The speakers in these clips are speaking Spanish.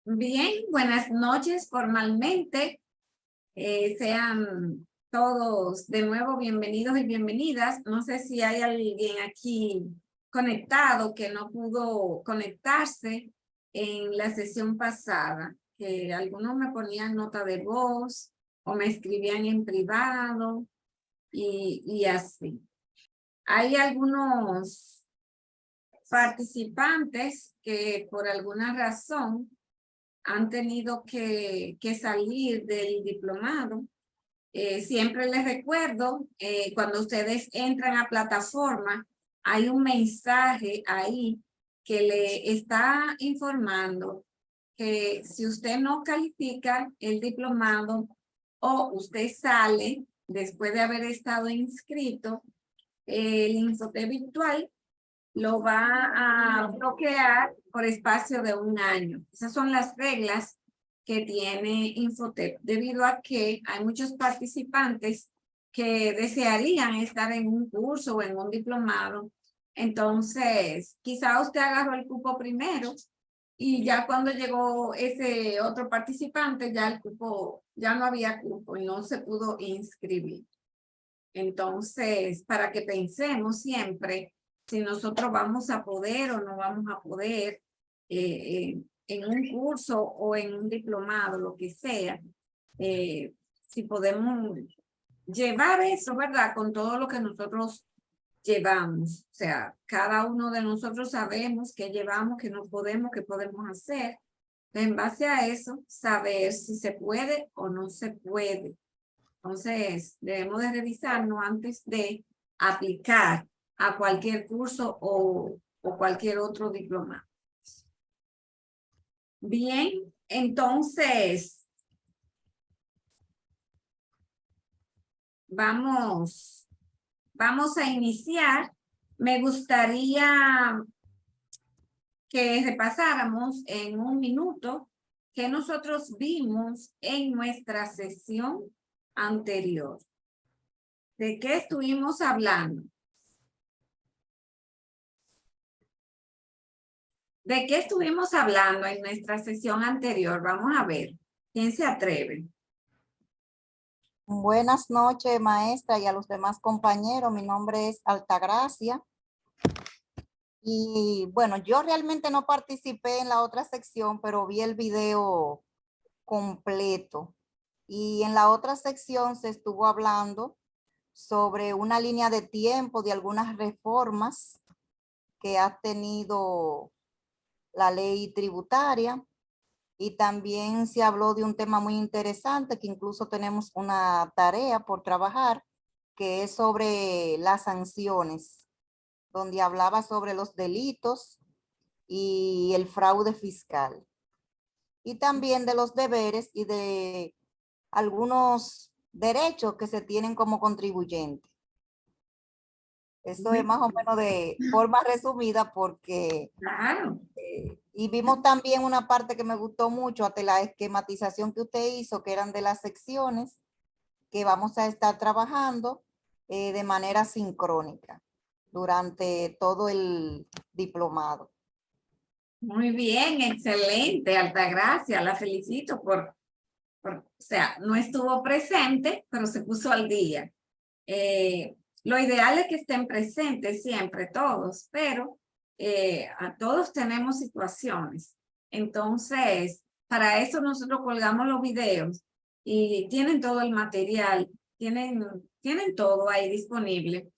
Bien, buenas noches formalmente. Sean todos de nuevo bienvenidos y bienvenidas. No sé si hay alguien aquí conectado que no pudo conectarse en la sesión pasada, que algunos me ponían nota de voz o me escribían en privado y así. Hay algunos participantes que por alguna razón han tenido que salir del diplomado. Siempre les recuerdo, cuando ustedes entran a plataforma, hay un mensaje ahí que le está informando que si usted no califica el diplomado o usted sale después de haber estado inscrito, el Infotep virtual lo va a bloquear por espacio de 1 año. Esas son las reglas que tiene Infotep, debido a que hay muchos participantes que desearían estar en un curso o en un diplomado. Entonces, quizá usted agarró el cupo primero y ya cuando llegó ese otro participante, ya el cupo, ya no había cupo y no se pudo inscribir. Entonces, para que pensemos siempre si nosotros vamos a poder o no vamos a poder en un curso o en un diplomado, lo que sea, si podemos llevar eso, ¿verdad? Con todo lo que nosotros llevamos. O sea, cada uno de nosotros sabemos qué llevamos, qué no podemos, qué podemos hacer. En base a eso, saber si se puede o no se puede. Entonces, debemos de revisarnos antes de aplicar a cualquier curso o cualquier otro diploma. Bien, entonces, vamos a iniciar. Me gustaría que repasáramos en 1 minuto que nosotros vimos en nuestra sesión anterior. ¿De qué estuvimos hablando? ¿De qué estuvimos hablando en nuestra sesión anterior? Vamos a ver. ¿Quién se atreve? Buenas noches, maestra, y a los demás compañeros. Mi nombre es Altagracia. Y bueno, yo realmente no participé en la otra sección, pero vi el video completo. Y en la otra sección se estuvo hablando sobre una línea de tiempo de algunas reformas que ha tenido la ley tributaria. Y también se habló de un tema muy interesante que incluso tenemos una tarea por trabajar, que es sobre las sanciones, donde hablaba sobre los delitos y el fraude fiscal. Y también de los deberes y de algunos derechos que se tienen como contribuyente. Eso es más o menos de forma resumida porque Claro. y vimos también una parte que me gustó mucho, hasta la esquematización que usted hizo, que eran de las secciones que vamos a estar trabajando de manera sincrónica durante todo el diplomado. Muy bien, excelente, Altagracia. La felicito o sea, no estuvo presente, pero se puso al día. Lo ideal es que estén presentes siempre todos, pero a todos tenemos situaciones. Entonces, para eso nosotros colgamos los videos y tienen todo el material, tienen todo ahí disponible.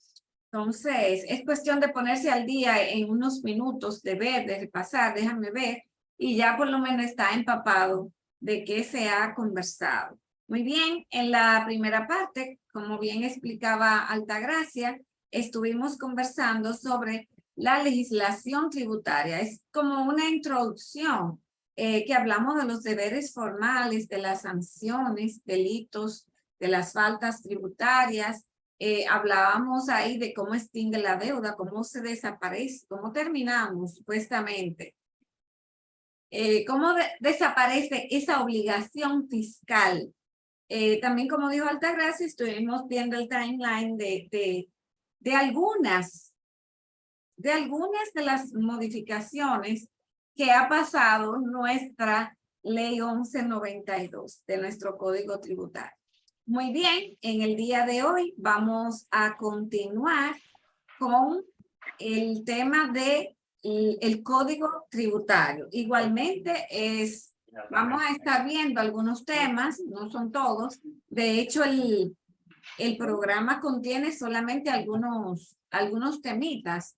Entonces, es cuestión de ponerse al día en unos minutos, de ver, de repasar, déjame ver, y ya por lo menos está empapado de qué se ha conversado. Muy bien, en la primera parte, como bien explicaba Altagracia, estuvimos conversando sobre la legislación tributaria. Es como una introducción que hablamos de los deberes formales, de las sanciones, delitos, de las faltas tributarias. Hablábamos ahí de cómo extingue la deuda, cómo se desaparece, cómo terminamos supuestamente. ¿Cómo desaparece esa obligación fiscal? También, como dijo Altagracia, estuvimos viendo el timeline de algunas de las modificaciones que ha pasado nuestra Ley 1192 de nuestro Código Tributario. Muy bien, en el día de hoy vamos a continuar con el tema de el Código Tributario. Igualmente vamos a estar viendo algunos temas, no son todos. De hecho, el programa contiene solamente algunos temitas.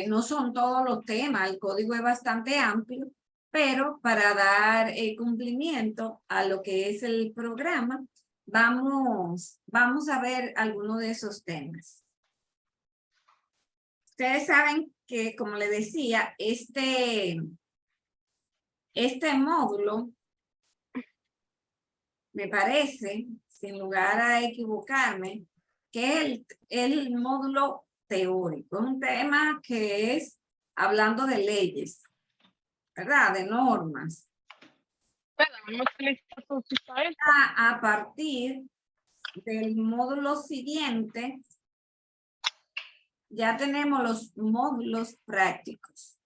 No son todos los temas, el código es bastante amplio, pero para dar cumplimiento a lo que es el programa, vamos a ver algunos de esos temas. Ustedes saben que, como les decía, este módulo, me parece, sin lugar a equivocarme, que es el módulo teórico. Es un tema que es hablando de leyes, ¿verdad? De normas. A partir del módulo siguiente, ya tenemos los módulos prácticos.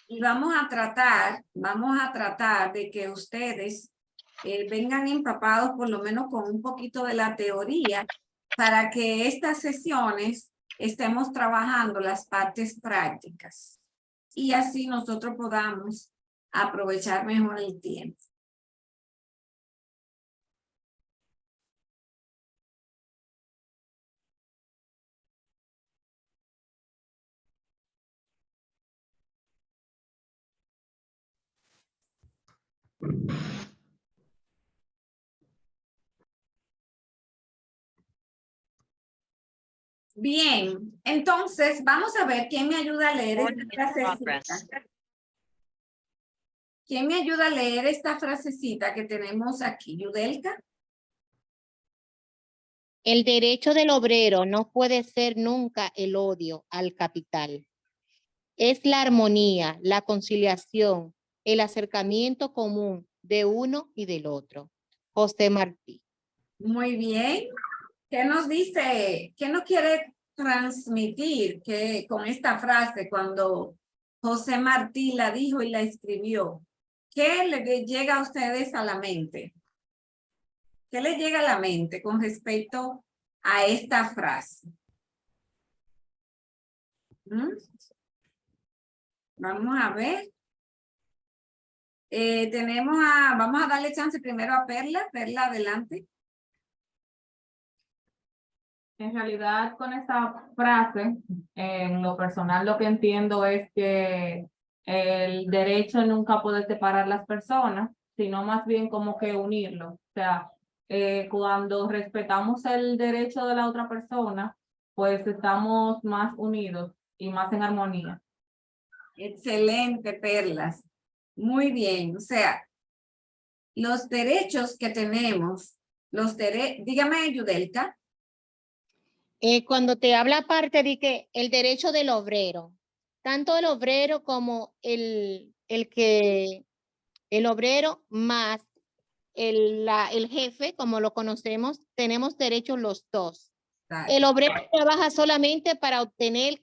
Y vamos a tratar de que ustedes vengan empapados por lo menos con un poquito de la teoría para que estas sesiones estemos trabajando las partes prácticas y así nosotros podamos aprovechar mejor el tiempo. Bien, entonces vamos a ver quién me ayuda a leer esta frasecita. ¿Quién me ayuda a leer esta frasecita que tenemos aquí? ¿Yudelka? El derecho del obrero no puede ser nunca el odio al capital. Es la armonía, la conciliación, el acercamiento común de uno y del otro. José Martí. Muy bien. ¿Qué nos dice? ¿Qué nos quiere transmitir con esta frase cuando José Martí la dijo y la escribió? ¿Qué le llega a ustedes a la mente? ¿Qué les llega a la mente con respecto a esta frase? Vamos a ver. Vamos a darle chance primero a Perla. Perla, adelante. En realidad, con esta frase, en lo personal lo que entiendo es que el derecho nunca puede separar las personas, sino más bien como que unirlo. O sea, cuando respetamos el derecho de la otra persona, pues estamos más unidos y más en armonía. Excelente, Perlas. Muy bien. O sea, los derechos que tenemos, dígame, Yudelka. Cuando te habla aparte de que el derecho del obrero, tanto el obrero como el obrero más el jefe, como lo conocemos, tenemos derechos los dos. Dale. El obrero trabaja solamente para obtener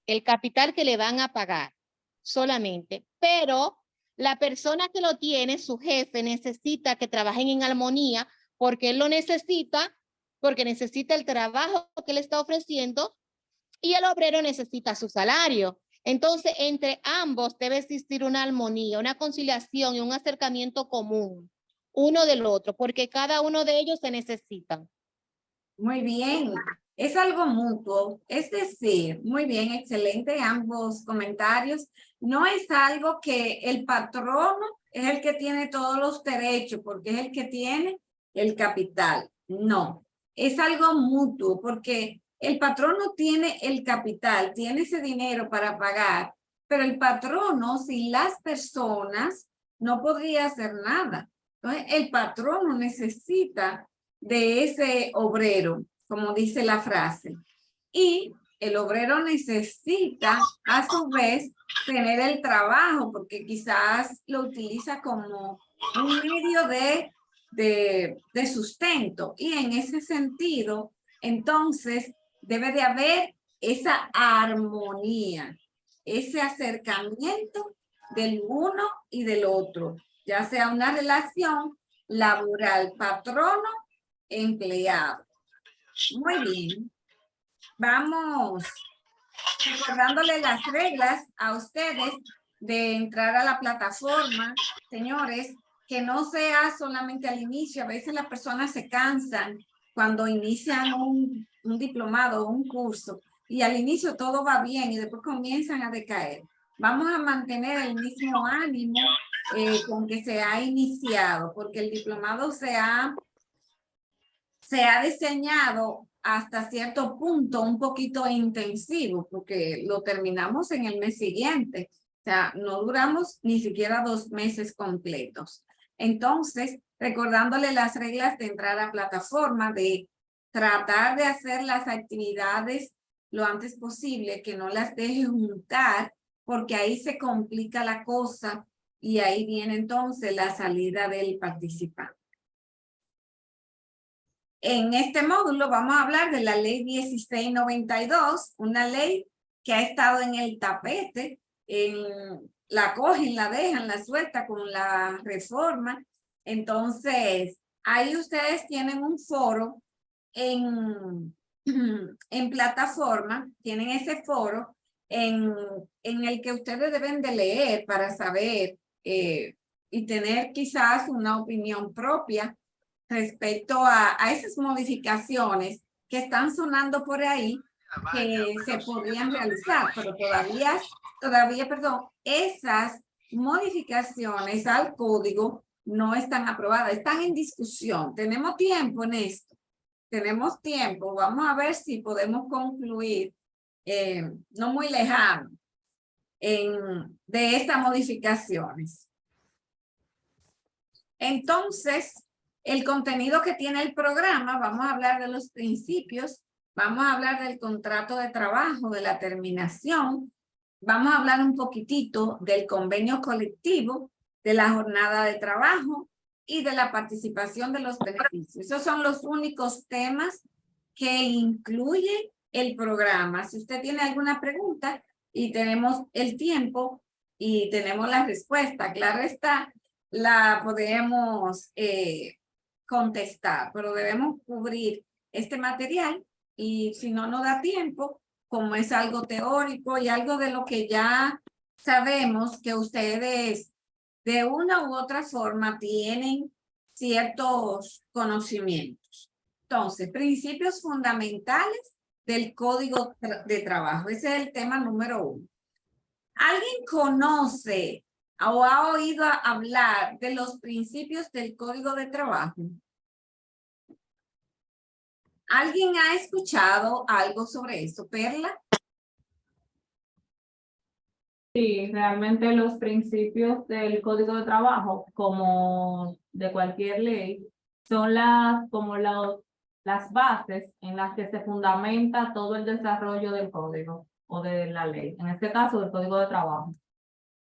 el capital que le van a pagar, solamente. Pero la persona que lo tiene, su jefe, necesita que trabajen en armonía porque él lo necesita, porque necesita el trabajo que le está ofreciendo y el obrero necesita su salario. Entonces, entre ambos debe existir una armonía, una conciliación y un acercamiento común, uno del otro, porque cada uno de ellos se necesitan. Muy bien, es algo mutuo, es decir, muy bien, excelente ambos comentarios. No es algo que el patrono es el que tiene todos los derechos porque es el que tiene el capital. No, es algo mutuo porque el patrono tiene el capital, tiene ese dinero para pagar, pero el patrono sin las personas no podría hacer nada. Entonces, el patrono necesita de ese obrero, como dice la frase. Y el obrero necesita, a su vez, tener el trabajo, porque quizás lo utiliza como un medio de sustento. Y en ese sentido, entonces, debe de haber esa armonía, ese acercamiento del uno y del otro. ya sea una relación laboral patrono-empleado. Muy bien. Vamos recordándole las reglas a ustedes de entrar a la plataforma, señores, que no sea solamente al inicio. A veces las personas se cansan cuando inician un diplomado o un curso y al inicio todo va bien y después comienzan a decaer. Vamos a mantener el mismo ánimo con que se ha iniciado, porque el diplomado se ha diseñado hasta cierto punto un poquito intensivo, porque lo terminamos en el mes siguiente. O sea, no duramos ni siquiera 2 meses completos. Entonces, recordándole las reglas de entrar a plataforma, de tratar de hacer las actividades lo antes posible, que no las deje juntar, porque ahí se complica la cosa y ahí viene entonces la salida del participante. En este módulo vamos a hablar de la ley 1692, una ley que ha estado en el tapete, la cogen, la dejan, la suelta con la reforma. Entonces, ahí ustedes tienen un foro en plataforma, tienen ese foro en el que ustedes deben de leer para saber y tener quizás una opinión propia respecto a esas modificaciones que están sonando por ahí que se podrían realizar, pero todavía, esas modificaciones al código no están aprobadas, están en discusión. Tenemos tiempo en esto, tenemos tiempo. Vamos a ver si podemos concluir no muy lejano de estas modificaciones. Entonces, el contenido que tiene el programa, vamos a hablar de los principios, vamos a hablar del contrato de trabajo, de la terminación, vamos a hablar un poquitito del convenio colectivo, de la jornada de trabajo y de la participación de los beneficios. Esos son los únicos temas que incluye el programa. Si usted tiene alguna pregunta y tenemos el tiempo y tenemos la respuesta, claro está, la podemos contestar, pero debemos cubrir este material y si no nos da tiempo, como es algo teórico y algo de lo que ya sabemos que ustedes de una u otra forma tienen ciertos conocimientos. Entonces, principios fundamentales del Código de Trabajo. Ese es el tema número 1. ¿Alguien conoce o ha oído hablar de los principios del Código de Trabajo? ¿Alguien ha escuchado algo sobre eso, Perla? Sí, realmente los principios del Código de Trabajo, como de cualquier ley, son las bases en las que se fundamenta todo el desarrollo del código o de la ley, en este caso del Código de Trabajo.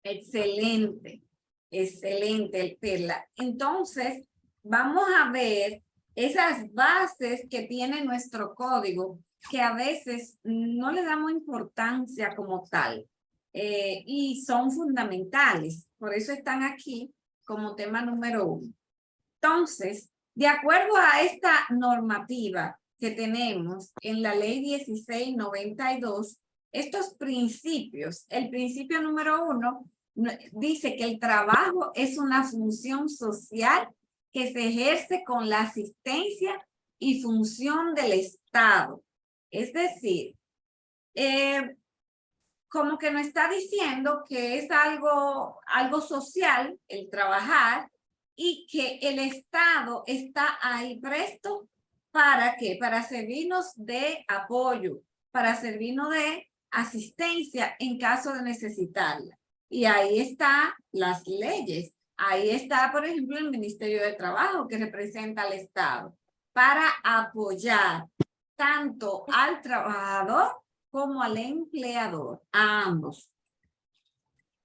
Excelente, excelente, Perla. Entonces, vamos a ver esas bases que tiene nuestro código, que a veces no le damos importancia como tal, y son fundamentales. Por eso están aquí como tema número 1. Entonces, de acuerdo a esta normativa que tenemos en la ley 1692, estos principios, el principio número 1 dice que el trabajo es una función social que se ejerce con la asistencia y función del Estado. Es decir, como que nos está diciendo que es algo social, el trabajar, y que el Estado está ahí presto para ¿qué? Para servirnos de apoyo, para servirnos de asistencia en caso de necesitarla. Y ahí están las leyes. Ahí está, por ejemplo, el Ministerio de Trabajo que representa al Estado para apoyar tanto al trabajador como al empleador, a ambos.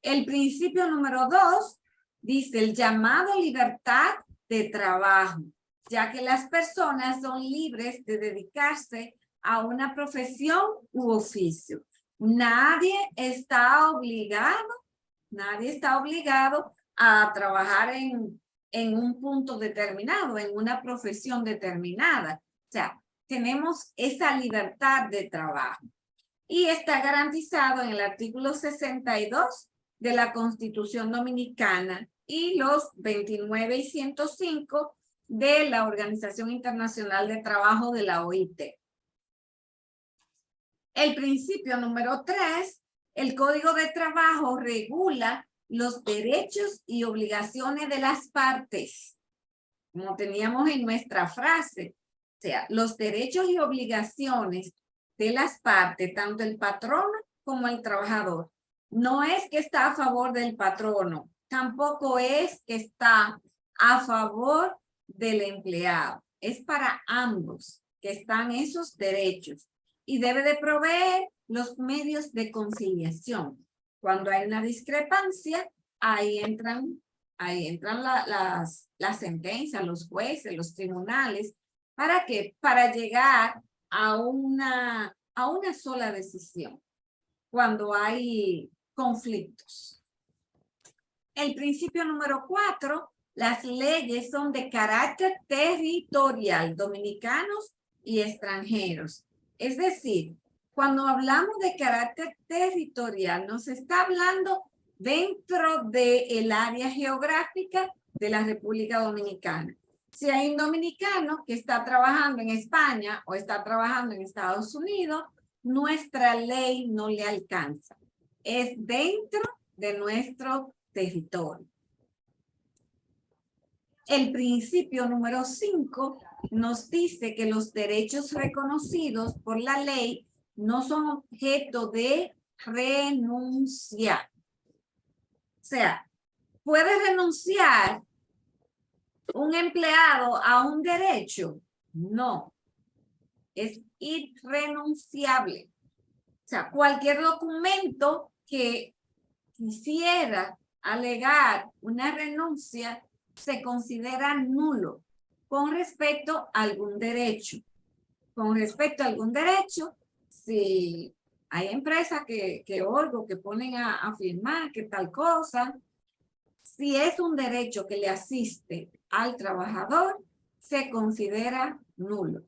El principio número 2 dice el llamado libertad de trabajo, ya que las personas son libres de dedicarse a una profesión u oficio. Nadie está obligado a trabajar en un punto determinado, en una profesión determinada. O sea, tenemos esa libertad de trabajo. Y está garantizado en el artículo 62 de la Constitución Dominicana y los 29 y 105 de la Organización Internacional de Trabajo de la OIT. El principio número 3, el Código de Trabajo regula los derechos y obligaciones de las partes, como teníamos en nuestra frase. O sea, los derechos y obligaciones de las partes, tanto el patrono como el trabajador. No es que está a favor del patrono, tampoco es que está a favor del empleado. Es para ambos que están esos derechos y debe de proveer los medios de conciliación. Cuando hay una discrepancia, ahí entran las sentencias, los jueces, los tribunales. ¿Para qué? Para llegar a una sola decisión cuando hay conflictos. El principio número 4, las leyes son de carácter territorial, dominicanos y extranjeros. Es decir, cuando hablamos de carácter territorial, nos está hablando dentro del área geográfica de la República Dominicana. Si hay un dominicano que está trabajando en España o está trabajando en Estados Unidos, nuestra ley no le alcanza. Es dentro de nuestro territorio. El principio número 5 nos dice que los derechos reconocidos por la ley no son objeto de renunciar. O sea, ¿puede renunciar un empleado a un derecho? No. Es irrenunciable. O sea, cualquier documento que quisiera alegar una renuncia se considera nulo con respecto a algún derecho. Con respecto a algún derecho, si hay empresas que ponen a firmar que tal cosa, si es un derecho que le asiste al trabajador, se considera nulo.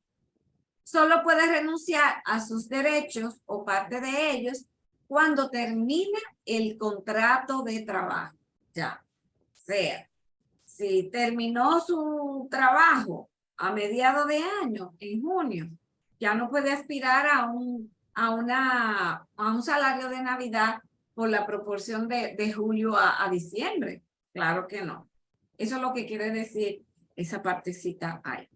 Solo puede renunciar a sus derechos o parte de ellos cuando termina el contrato de trabajo. Ya, sea, si terminó su trabajo a mediados de año, en junio, ya no puede aspirar a un salario de Navidad por la proporción de julio a diciembre. Claro que no. Eso es lo que quiere decir esa partecita ahí.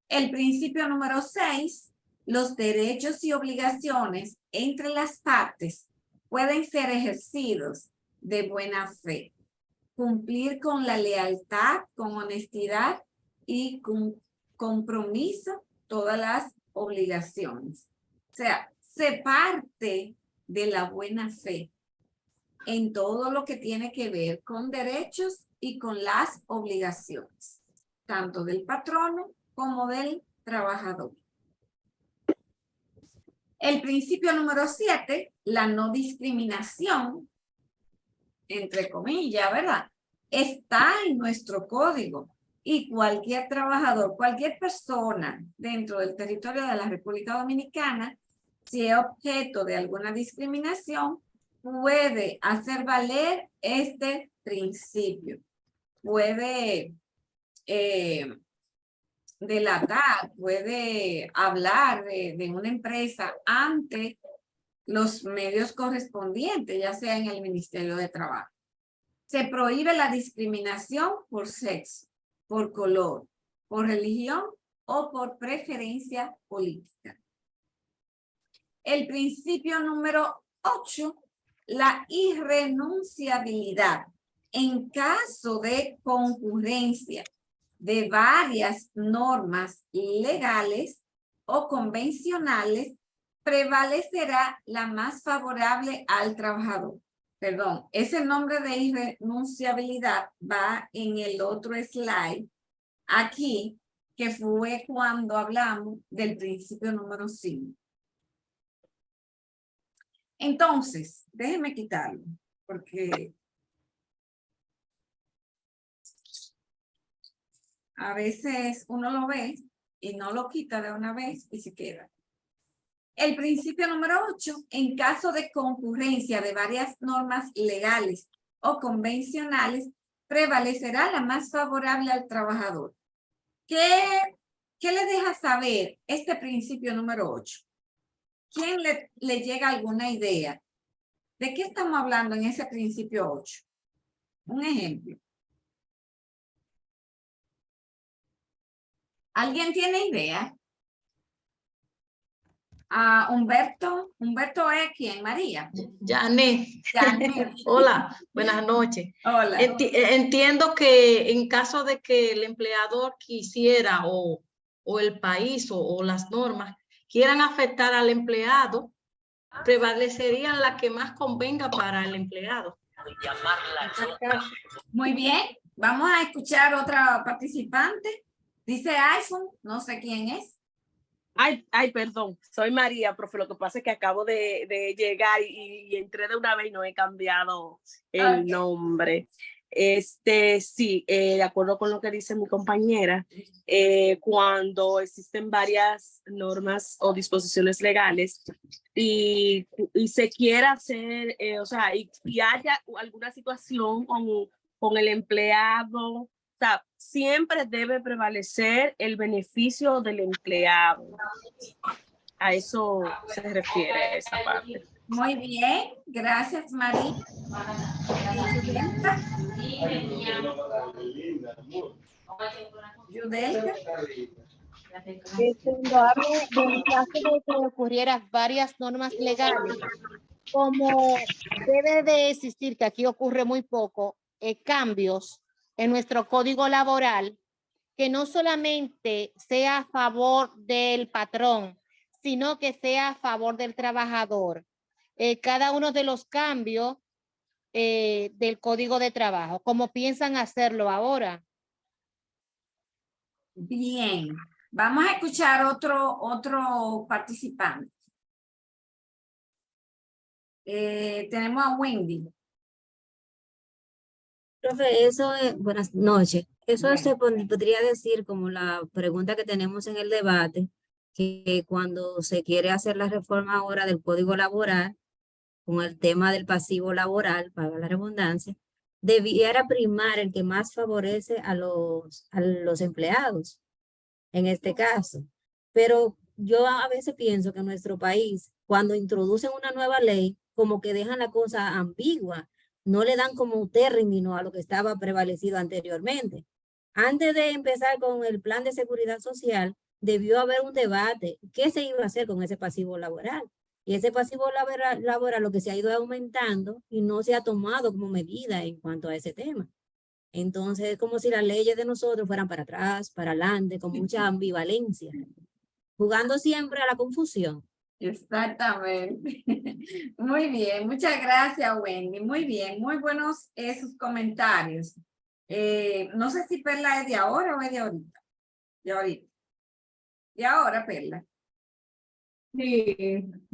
El principio número 6, los derechos y obligaciones entre las partes pueden ser ejercidos de buena fe. Cumplir con la lealtad, con honestidad y con compromiso todas las obligaciones. O sea, se parte de la buena fe en todo lo que tiene que ver con derechos y con las obligaciones, tanto del patrono como del trabajador. El principio número 7, la no discriminación, entre comillas, ¿verdad? Está en nuestro código y cualquier trabajador, cualquier persona dentro del territorio de la República Dominicana, si es objeto de alguna discriminación, puede hacer valer este principio. Puede delatar, puede hablar de una empresa ante los medios correspondientes, ya sea en el Ministerio de Trabajo. Se prohíbe la discriminación por sexo, por color, por religión o por preferencia política. El principio número 8, la irrenunciabilidad. En caso de concurrencia de varias normas legales o convencionales, prevalecerá la más favorable al trabajador. Perdón, ese nombre de irrenunciabilidad va en el otro slide aquí, que fue cuando hablamos del principio número 5. Entonces, déjenme quitarlo, porque A veces uno lo ve y no lo quita de una vez y se queda. El principio número 8, en caso de concurrencia de varias normas legales o convencionales, prevalecerá la más favorable al trabajador. ¿Qué le deja saber este principio número 8? ¿Quién le llega alguna idea? ¿De qué estamos hablando en ese principio 8? Un ejemplo. ¿Alguien tiene idea? Humberto. ¿Humberto es quién? María. Janet. Janet. Hola, buenas noches. Hola. Entiendo que en caso de que el empleador quisiera o el país o las normas quieran afectar al empleado, prevalecerían las que más convenga para el empleado. Muy bien. Vamos a escuchar otra participante. Dice iPhone, no sé quién es. Ay, perdón, soy María, profe. Lo que pasa es que acabo de llegar y entré de una vez y no he cambiado el nombre. Sí, de acuerdo con lo que dice mi compañera, cuando existen varias normas o disposiciones legales y se quiera hacer, o sea, y haya alguna situación con el empleado, o sea, siempre debe prevalecer el beneficio del empleado. A eso se refiere esa parte. Muy bien, gracias María. Yudelka. Cuando hablo del caso de que ocurrieran varias normas legales, como debe de existir, que aquí ocurre muy poco, cambios en nuestro código laboral, que no solamente sea a favor del patrón, sino que sea a favor del trabajador. Cada uno de los cambios del código de trabajo, ¿cómo piensan hacerlo ahora? Bien, vamos a escuchar otro participante. Tenemos a Wendy. Profe, eso es, buenas noches. Eso Bueno. se podría decir como la pregunta que tenemos en el debate, que cuando se quiere hacer la reforma ahora del Código Laboral, con el tema del pasivo laboral, para la redundancia, debiera primar el que más favorece a los empleados, en este caso. Pero yo a veces pienso que en nuestro país, cuando introducen una nueva ley, como que dejan la cosa ambigua, no le dan como un término a lo que estaba prevalecido anteriormente. Antes de empezar con el plan de seguridad social, debió haber un debate. ¿Qué se iba a hacer con ese pasivo laboral? Y ese pasivo laboral lo que se ha ido aumentando y no se ha tomado como medida en cuanto a ese tema. Entonces es como si las leyes de nosotros fueran para atrás, para adelante, con mucha ambivalencia, jugando siempre a la confusión. Exactamente. Muy bien, muchas gracias, Wendy. Muy bien, muy buenos esos comentarios. No sé si Perla es de ahora o es de ahorita. De ahorita. De ahora, Perla. Sí,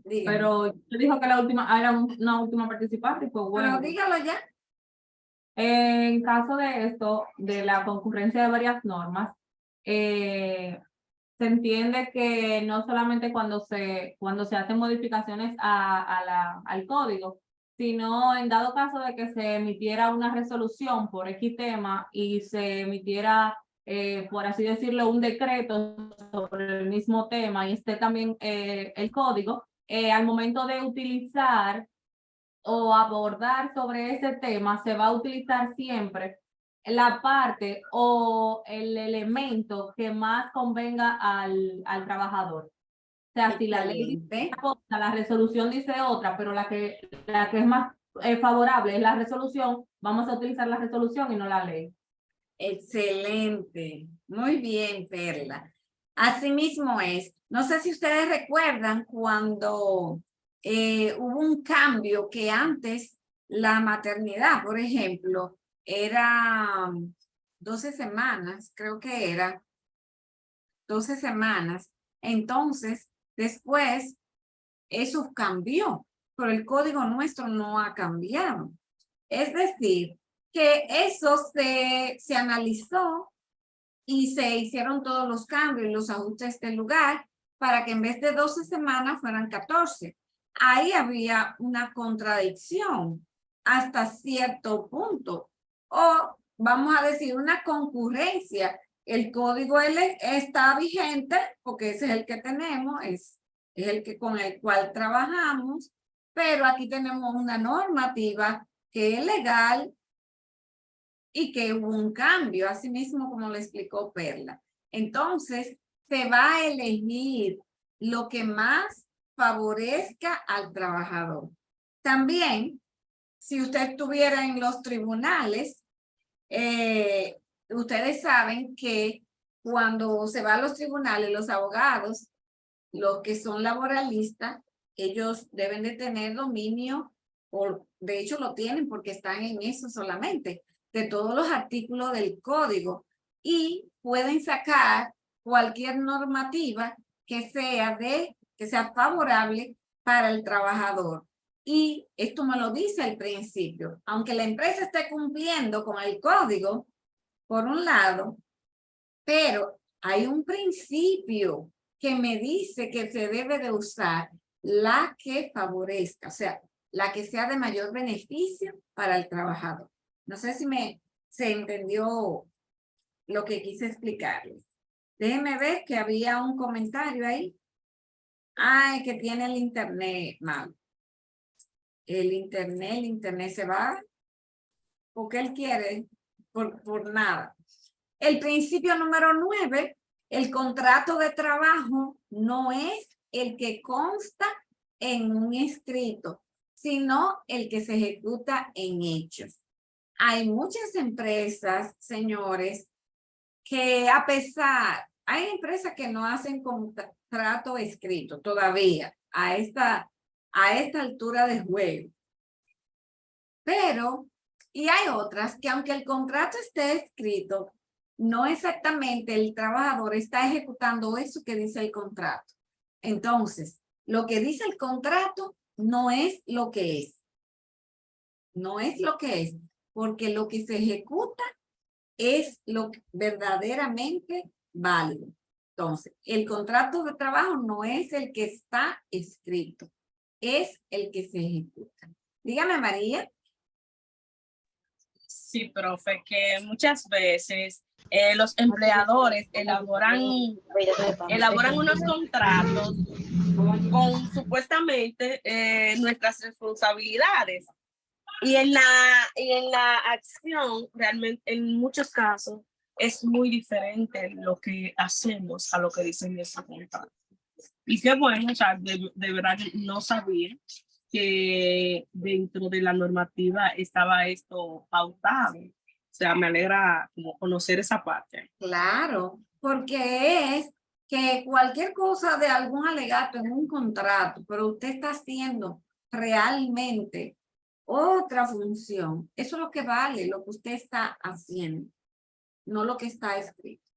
Dígame. pero yo dijo que la última era una última participante, pues bueno. Pero dígalo ya. En caso de esto, de la concurrencia de varias normas, se entiende que no solamente cuando se hacen modificaciones al código, sino en dado caso de que se emitiera una resolución por X tema y se emitiera, por así decirlo, un decreto sobre el mismo tema y esté también el código, al momento de utilizar o abordar sobre ese tema, se va a utilizar siempre la parte o el elemento que más convenga al trabajador. O sea, si la ley dice una cosa, la resolución dice otra, pero la que es más favorable es la resolución, vamos a utilizar la resolución y no la ley. Excelente. Muy bien, Perla. Así mismo es. No sé si ustedes recuerdan cuando hubo un cambio que antes la maternidad, por ejemplo, era 12 semanas, creo que era 12 semanas. Entonces, después, eso cambió, pero el código nuestro no ha cambiado. Es decir, que eso se analizó y se hicieron todos los cambios y los ajustes del lugar para que en vez de 12 semanas fueran 14. Ahí había una contradicción hasta cierto punto. O vamos a decir una concurrencia. El código L está vigente porque ese es el que tenemos, es el que con el cual trabajamos, pero aquí tenemos una normativa que es legal y que hubo un cambio, así mismo como le explicó Perla. Entonces, se va a elegir lo que más favorezca al trabajador. También, si usted estuviera en los tribunales, ustedes saben que cuando se va a los tribunales, los abogados, los que son laboralistas, ellos deben de tener dominio, o de hecho lo tienen porque están en eso solamente, de todos los artículos del código, y pueden sacar cualquier normativa que sea favorable para el trabajador. Y esto me lo dice al principio, aunque la empresa esté cumpliendo con el código, por un lado, pero hay un principio que me dice que se debe de usar la que favorezca, o sea, la que sea de mayor beneficio para el trabajador. No sé si se entendió lo que quise explicarles. Déjenme ver que había un comentario ahí. Ay, que tiene el internet mal. El internet se va porque él quiere, por nada. El principio número 9, el contrato de trabajo no es el que consta en un escrito, sino el que se ejecuta en hechos. Hay muchas empresas, señores, que hay empresas que no hacen contrato escrito todavía a esta altura del juego. Pero, y hay otras que aunque el contrato esté escrito, no exactamente el trabajador está ejecutando eso que dice el contrato. Entonces, lo que dice el contrato no es lo que es. No es lo que es, porque lo que se ejecuta es lo verdaderamente válido. Entonces, el contrato de trabajo no es el que está escrito, es el que se ejecuta. Dígame, María. Sí, profe, que muchas veces los empleadores elaboran unos contratos con supuestamente nuestras responsabilidades. Y en la acción, realmente, en muchos casos, es muy diferente lo que hacemos a lo que dicen esos contratos. Y qué bueno, o sea, de verdad no sabía que dentro de la normativa estaba esto pautado. O sea, me alegra como conocer esa parte. Claro, porque es que cualquier cosa de algún alegato en un contrato, pero usted está haciendo realmente otra función. Eso es lo que vale, lo que usted está haciendo, no lo que está escrito.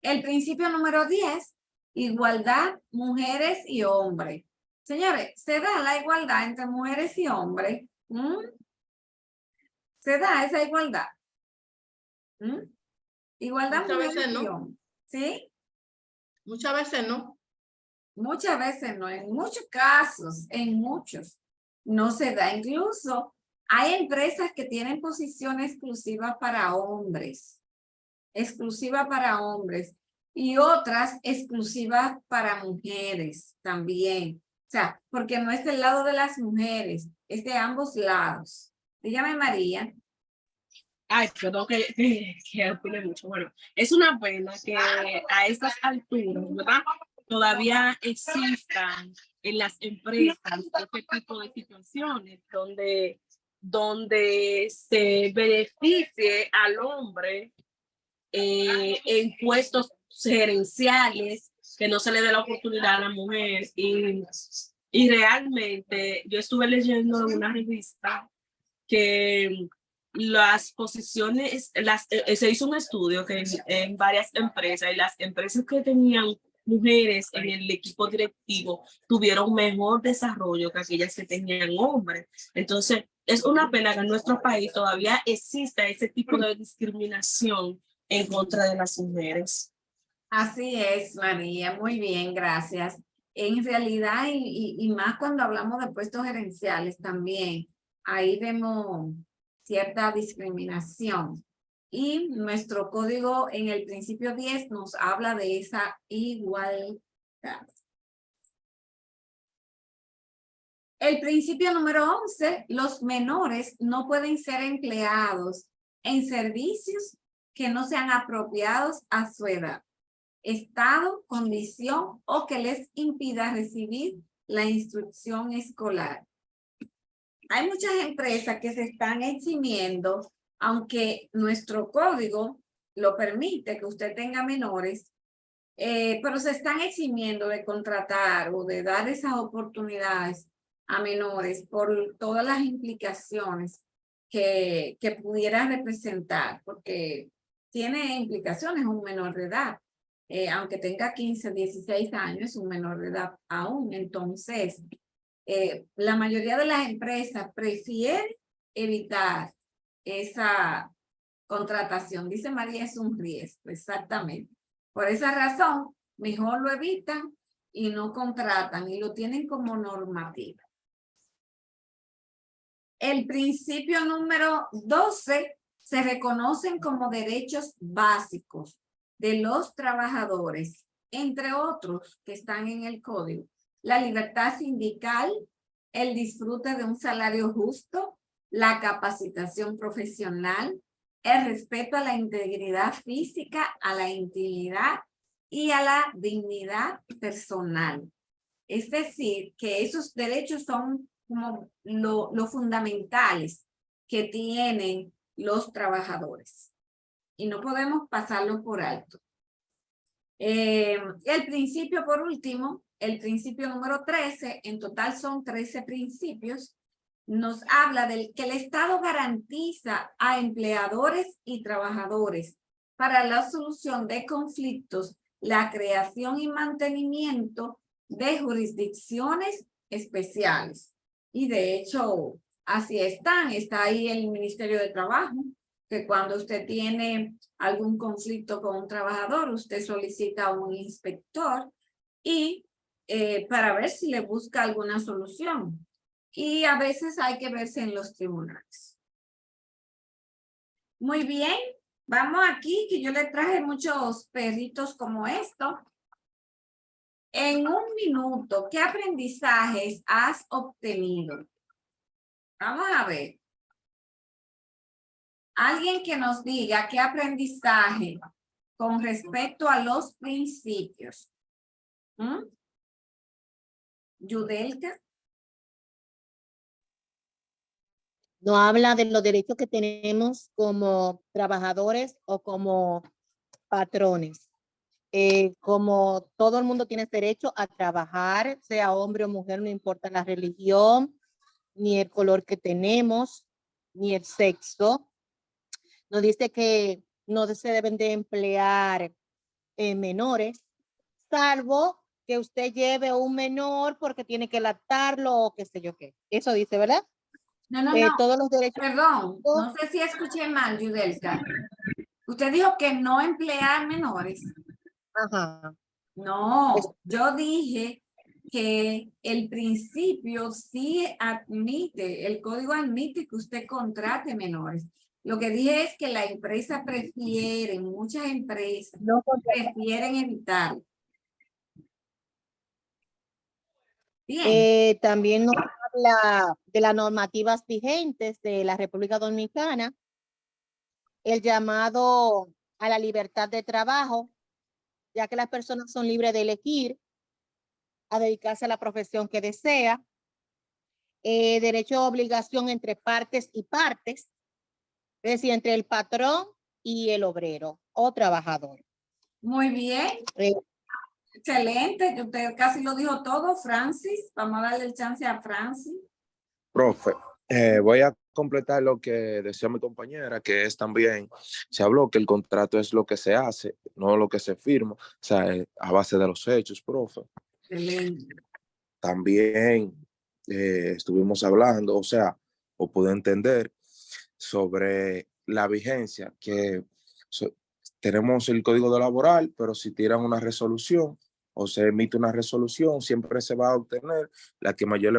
El principio número 10, igualdad, mujeres y hombres. Señores, ¿se da la igualdad entre mujeres y hombres? ¿Se da esa igualdad? Igualdad, muchas mujeres veces y no. hombres. ¿Sí? Muchas veces no. Muchas veces no, en muchos casos, en muchos, no se da. Incluso hay empresas que tienen posición exclusiva para hombres, y otras exclusivas para mujeres también. O sea, porque no es del lado de las mujeres, es de ambos lados. Dígame, María. Ay, perdón que opine mucho. Bueno, es una pena que a estas alturas, ¿verdad?, todavía existan en las empresas este tipo de situaciones donde se beneficie al hombre en puestos gerenciales, que no se le dé la oportunidad a la mujer. Y realmente yo estuve leyendo en una revista que las posiciones, se hizo un estudio que en varias empresas, y las empresas que tenían mujeres en el equipo directivo tuvieron mejor desarrollo que aquellas que tenían hombres. Entonces, es una pena que en nuestro país todavía exista ese tipo de discriminación en contra de las mujeres. Así es, María, muy bien, gracias. En realidad, y más cuando hablamos de puestos gerenciales también, ahí vemos cierta discriminación. Y nuestro código en el principio 10 nos habla de esa igualdad. El principio número 11, los menores no pueden ser empleados en servicios que no sean apropiados a su edad, estado, condición o que les impida recibir la instrucción escolar. Hay muchas empresas que se están eximiendo, aunque nuestro código lo permite que usted tenga menores, pero se están eximiendo de contratar o de dar esas oportunidades a menores por todas las implicaciones que pudiera representar, porque tiene implicaciones un menor de edad. Aunque tenga 15, 16 años, es un menor de edad aún. Entonces, la mayoría de las empresas prefieren evitar esa contratación. Dice María, es un riesgo, exactamente. Por esa razón, mejor lo evitan y no contratan y lo tienen como normativa. El principio número 12 se reconocen como derechos básicos de los trabajadores, entre otros que están en el código: la libertad sindical, el disfrute de un salario justo, la capacitación profesional, el respeto a la integridad física, a la intimidad y a la dignidad personal. Es decir, que esos derechos son como lo fundamentales que tienen los trabajadores y no podemos pasarlo por alto. El principio, por último, el principio número 13, en total son 13 principios, nos habla del que el Estado garantiza a empleadores y trabajadores para la solución de conflictos, la creación y mantenimiento de jurisdicciones especiales. Y de hecho, así está ahí el Ministerio de Trabajo, que cuando usted tiene algún conflicto con un trabajador, usted solicita a un inspector y para ver si le busca alguna solución. Y a veces hay que verse en los tribunales. Muy bien, vamos aquí, que yo le traje muchos perritos como esto. En un minuto, ¿qué aprendizajes has obtenido? Vamos a ver. Alguien que nos diga qué aprendizaje con respecto a los principios. Yudelka. No habla de los derechos que tenemos como trabajadores o como patrones. Como todo el mundo tiene derecho a trabajar, sea hombre o mujer, no importa la religión, ni el color que tenemos, ni el sexo. Nos dice que no se deben de emplear menores, salvo que usted lleve un menor porque tiene que lactarlo o qué sé yo qué. Eso dice, ¿verdad? No, no. Todos los derechos. Perdón, no sé si escuché mal, Yudelka. Usted dijo que no emplear menores. Ajá. No, yo dije que el principio sí admite, el código admite que usted contrate menores. Lo que dije es que la empresa prefiere, muchas empresas prefieren evitarlo. Bien. También nos habla de las normativas vigentes de la República Dominicana, el llamado a la libertad de trabajo, ya que las personas son libres de elegir a dedicarse a la profesión que desea, derecho a obligación entre partes y partes, es decir, entre el patrón y el obrero o trabajador. Muy bien. Excelente, usted casi lo dijo todo, Francis. Vamos a darle el chance a Francis. Profe, voy a completar lo que decía mi compañera, que es también, se habló que el contrato es lo que se hace, no lo que se firma, o sea, a base de los hechos, profe. Excelente. También estuvimos hablando, o sea, o pudo entender sobre la vigencia, que tenemos el código laboral, pero si tiran una resolución o se emite una resolución, siempre se va a obtener la que mayor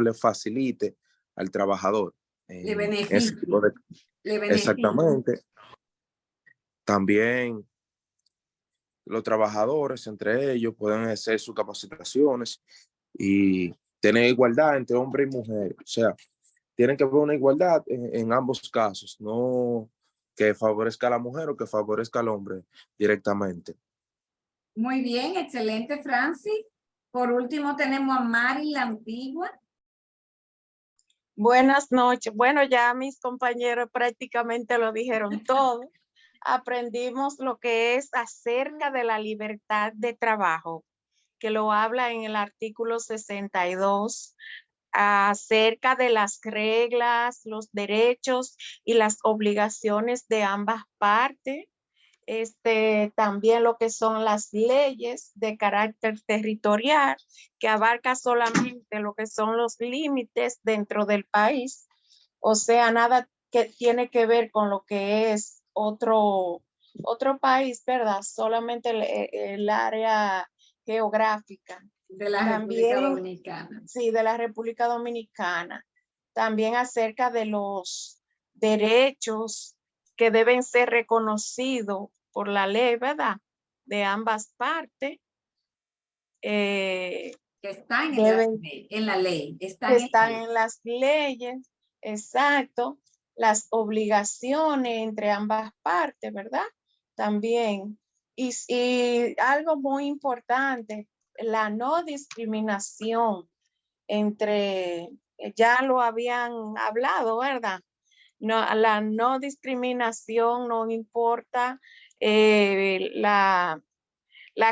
le facilite al trabajador. Le Ese beneficia. tipo de- Le beneficia. Exactamente. También los trabajadores, entre ellos, pueden hacer sus capacitaciones y tener igualdad entre hombre y mujer. O sea, tiene que haber una igualdad en ambos casos, no que favorezca a la mujer o que favorezca al hombre directamente. Muy bien, excelente, Francis. Por último tenemos a Mari la Antigua. Buenas noches. Bueno, ya mis compañeros prácticamente lo dijeron todo. Aprendimos lo que es acerca de la libertad de trabajo, que lo habla en el artículo 62, acerca de las reglas, los derechos y las obligaciones de ambas partes. También lo que son las leyes de carácter territorial, que abarca solamente lo que son los límites dentro del país, o sea, nada que tiene que ver con lo que es otro país, ¿verdad? Solamente el área geográfica. De la También, República Dominicana. Sí, de la República Dominicana. También acerca de los derechos que deben ser reconocidos por la ley, ¿verdad? De ambas partes. Que están en la ley. Están en las leyes, exacto. Las obligaciones entre ambas partes, ¿verdad? También. Y algo muy importante, la no discriminación entre, ya lo habían hablado, ¿verdad? No, la no discriminación, no importa la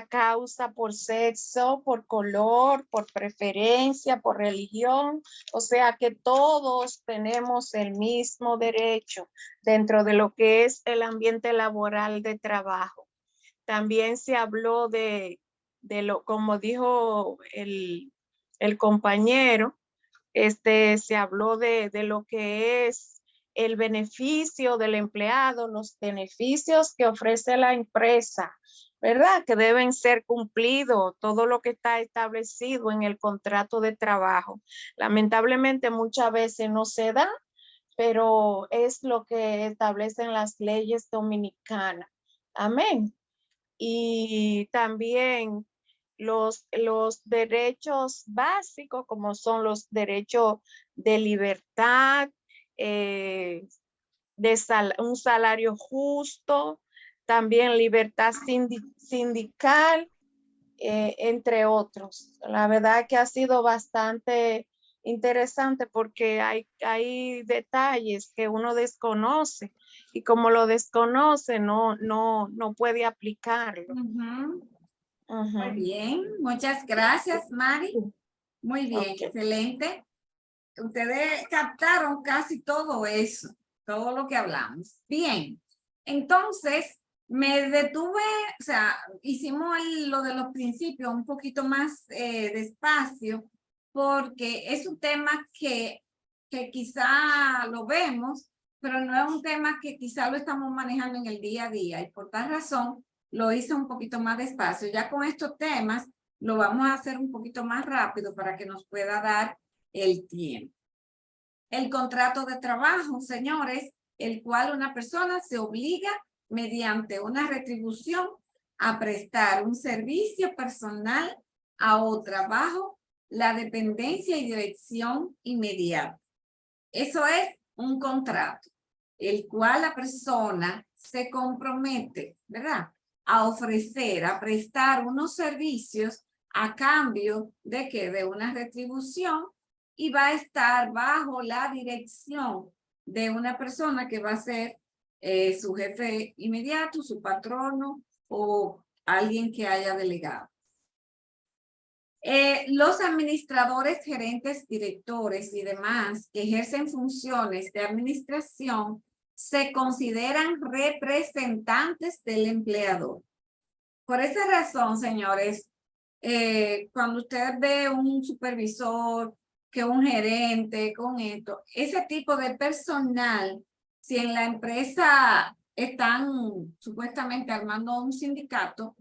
causa por sexo, por color, por preferencia, por religión, o sea que todos tenemos el mismo derecho dentro de lo que es el ambiente laboral de trabajo. También se habló de lo, como dijo el compañero, se habló de lo que es el beneficio del empleado, los beneficios que ofrece la empresa, ¿verdad? Que deben ser cumplidos, todo lo que está establecido en el contrato de trabajo. Lamentablemente muchas veces no se da, pero es lo que establecen las leyes dominicanas. Amén. Y también los derechos básicos, como son los derechos de libertad, un salario justo, también libertad sindical, entre otros. La verdad que ha sido bastante interesante porque hay detalles que uno desconoce y como lo desconoce no puede aplicarlo. Muy bien, muchas gracias, Mari. Muy bien, excelente. Ustedes captaron casi todo eso, todo lo que hablamos. Bien, entonces me detuve, o sea, hicimos lo de los principios un poquito más despacio, porque es un tema que quizá lo vemos, pero no es un tema que quizá lo estamos manejando en el día a día, y por tal razón lo hice un poquito más despacio. Ya con estos temas lo vamos a hacer un poquito más rápido para que nos pueda dar el tiempo. El contrato de trabajo, señores, el cual una persona se obliga mediante una retribución a prestar un servicio personal a otra bajo la dependencia y dirección inmediata. Eso es un contrato, el cual la persona se compromete, ¿verdad?, a ofrecer, a prestar unos servicios a cambio de que de una retribución, y va a estar bajo la dirección de una persona que va a ser su jefe inmediato, su patrono o alguien que haya delegado. Los administradores, gerentes, directores y demás que ejercen funciones de administración se consideran representantes del empleador. Por esa razón, señores, cuando usted ve un supervisor que un gerente, con esto. Ese tipo de personal, si en la empresa están supuestamente armando un sindicato,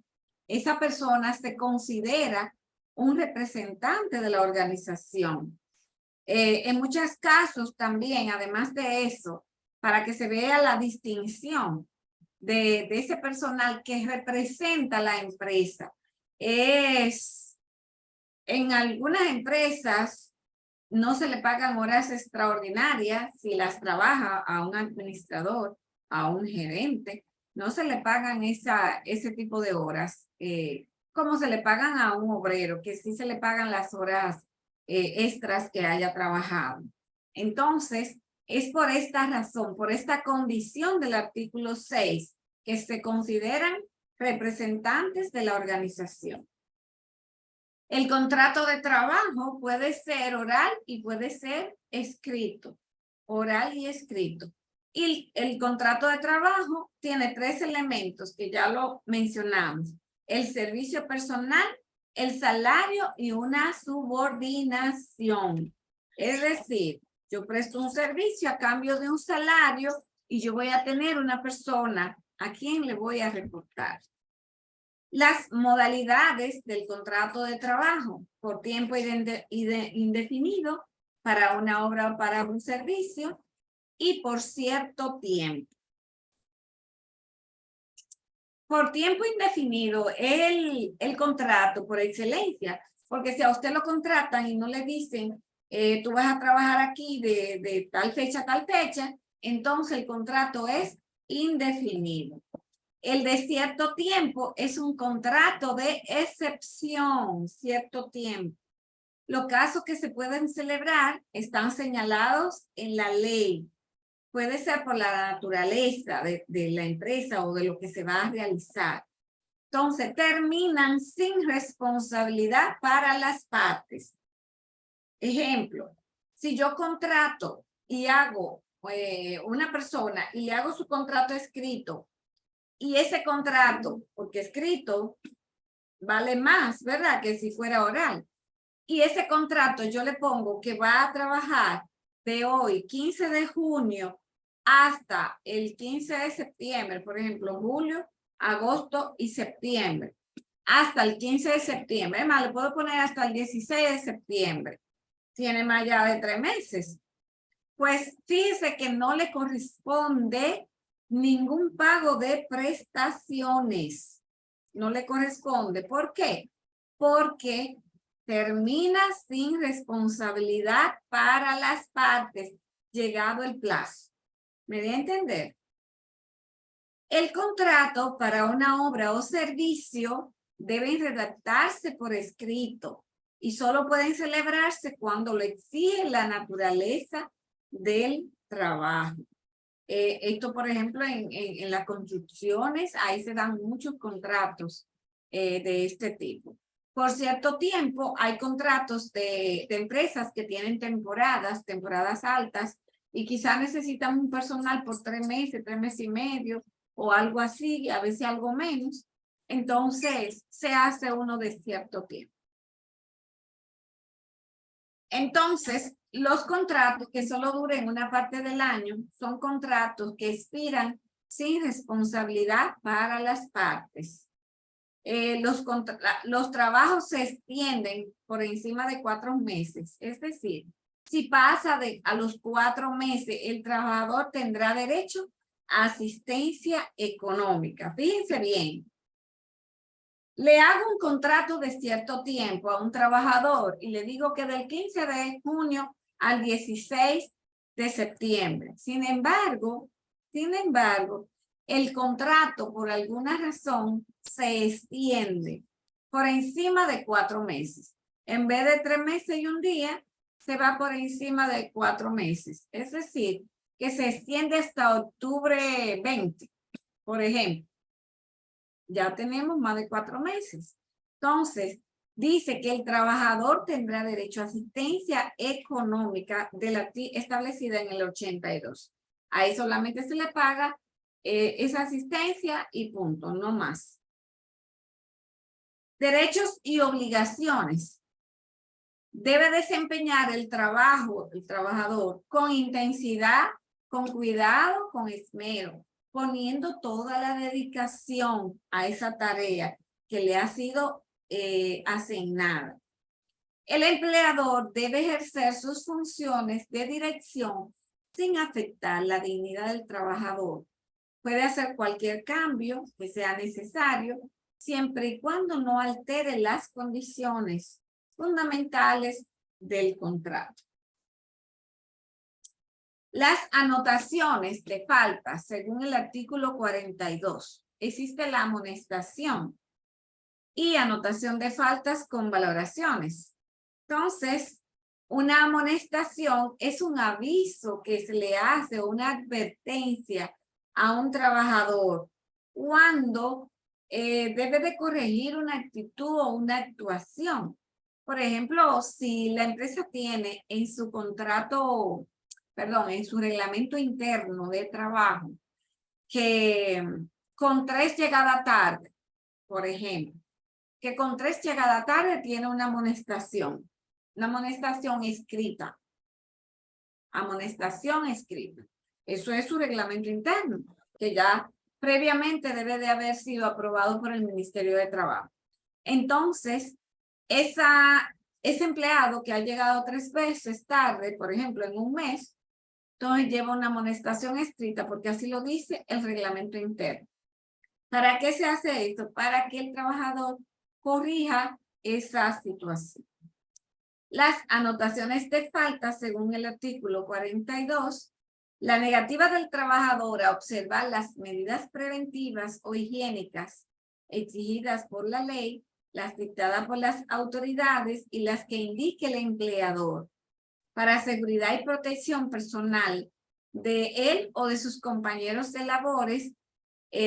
esa persona se considera un representante de la organización. En muchos casos también, además de eso, para que se vea la distinción de ese personal que representa la empresa, en algunas empresas no se le pagan horas extraordinarias si las trabaja a un administrador, a un gerente, no se le pagan ese tipo de horas, como se le pagan a un obrero, que sí se le pagan las horas extras que haya trabajado. Entonces, es por esta razón, por esta condición del artículo 6, que se consideran representantes de la organización. El contrato de trabajo puede ser oral y puede ser escrito, oral y escrito. Y el contrato de trabajo tiene 3 elementos que ya lo mencionamos: el servicio personal, el salario y una subordinación. Es decir, yo presto un servicio a cambio de un salario y yo voy a tener una persona a quien le voy a reportar. Las modalidades del contrato de trabajo: por tiempo indefinido, para una obra o para un servicio, y por cierto tiempo. Por tiempo indefinido, el contrato por excelencia, porque si a usted lo contratan y no le dicen, tú vas a trabajar aquí de tal fecha a tal fecha, entonces el contrato es indefinido. El de cierto tiempo es un contrato de excepción, cierto tiempo. Los casos que se pueden celebrar están señalados en la ley. Puede ser por la naturaleza de la empresa o de lo que se va a realizar. Entonces, terminan sin responsabilidad para las partes. Ejemplo, si yo contrato y hago una persona y le hago su contrato escrito, y ese contrato, porque escrito vale más, ¿verdad? Que si fuera oral. Y ese contrato yo le pongo que va a trabajar de hoy, 15 de junio, hasta el 15 de septiembre, por ejemplo, julio, agosto y septiembre. Hasta el 15 de septiembre. Además, le puedo poner hasta el 16 de septiembre. Tiene más allá de 3 meses. Pues fíjese que no le corresponde ningún pago de prestaciones. No le corresponde. ¿Por qué? Porque termina sin responsabilidad para las partes, llegado el plazo. ¿Me voy a entender? El contrato para una obra o servicio debe redactarse por escrito y solo pueden celebrarse cuando lo exige la naturaleza del trabajo. Esto, por ejemplo, en las construcciones, ahí se dan muchos contratos de este tipo. Por cierto tiempo, hay contratos de empresas que tienen temporadas altas, y quizás necesitan un personal por 3 meses, 3 meses y medio, o algo así, a veces algo menos. Entonces, se hace uno de cierto tiempo. Entonces, los contratos que solo duren una parte del año son contratos que expiran sin responsabilidad para las partes. Los trabajos se extienden por encima de 4 meses. Es decir, si pasa a los 4 meses, el trabajador tendrá derecho a asistencia económica. Fíjense bien. Le hago un contrato de cierto tiempo a un trabajador y le digo que del 15 de junio al 16 de septiembre. Sin embargo, el contrato por alguna razón se extiende por encima de 4 meses. En vez de 3 meses y un día, se va por encima de 4 meses. Es decir, que se extiende hasta octubre 20, por ejemplo. Ya tenemos más de 4 meses. Entonces, dice que el trabajador tendrá derecho a asistencia económica establecida en el 82. Ahí solamente se le paga esa asistencia y punto, no más. Derechos y obligaciones debe desempeñar el trabajador, con intensidad, con cuidado, con esmero, poniendo toda la dedicación a esa tarea que le ha sido asignada. El empleador debe ejercer sus funciones de dirección sin afectar la dignidad del trabajador. Puede hacer cualquier cambio que sea necesario, siempre y cuando no altere las condiciones fundamentales del contrato. Las anotaciones de faltas, según el artículo 42, existe la amonestación y anotación de faltas con valoraciones. Entonces, una amonestación es un aviso que se le hace, una advertencia a un trabajador cuando debe de corregir una actitud o una actuación. Por ejemplo, si la empresa tiene en su contrato, perdón, en su reglamento interno de trabajo, que con 3 llegadas tarde, por ejemplo, que con 3 llegadas tarde tiene una amonestación escrita. Amonestación escrita. Eso es su reglamento interno, que ya previamente debe de haber sido aprobado por el Ministerio de Trabajo. Entonces, ese empleado que ha llegado 3 veces tarde, por ejemplo, en un mes, entonces lleva una amonestación escrita porque así lo dice el reglamento interno. ¿Para qué se hace esto? Para que el trabajador corrija esa situación. Las anotaciones de falta, según el artículo 42, la negativa del trabajador a observar las medidas preventivas o higiénicas exigidas por la ley, las dictadas por las autoridades y las que indique el empleador para seguridad y protección personal de él o de sus compañeros de labores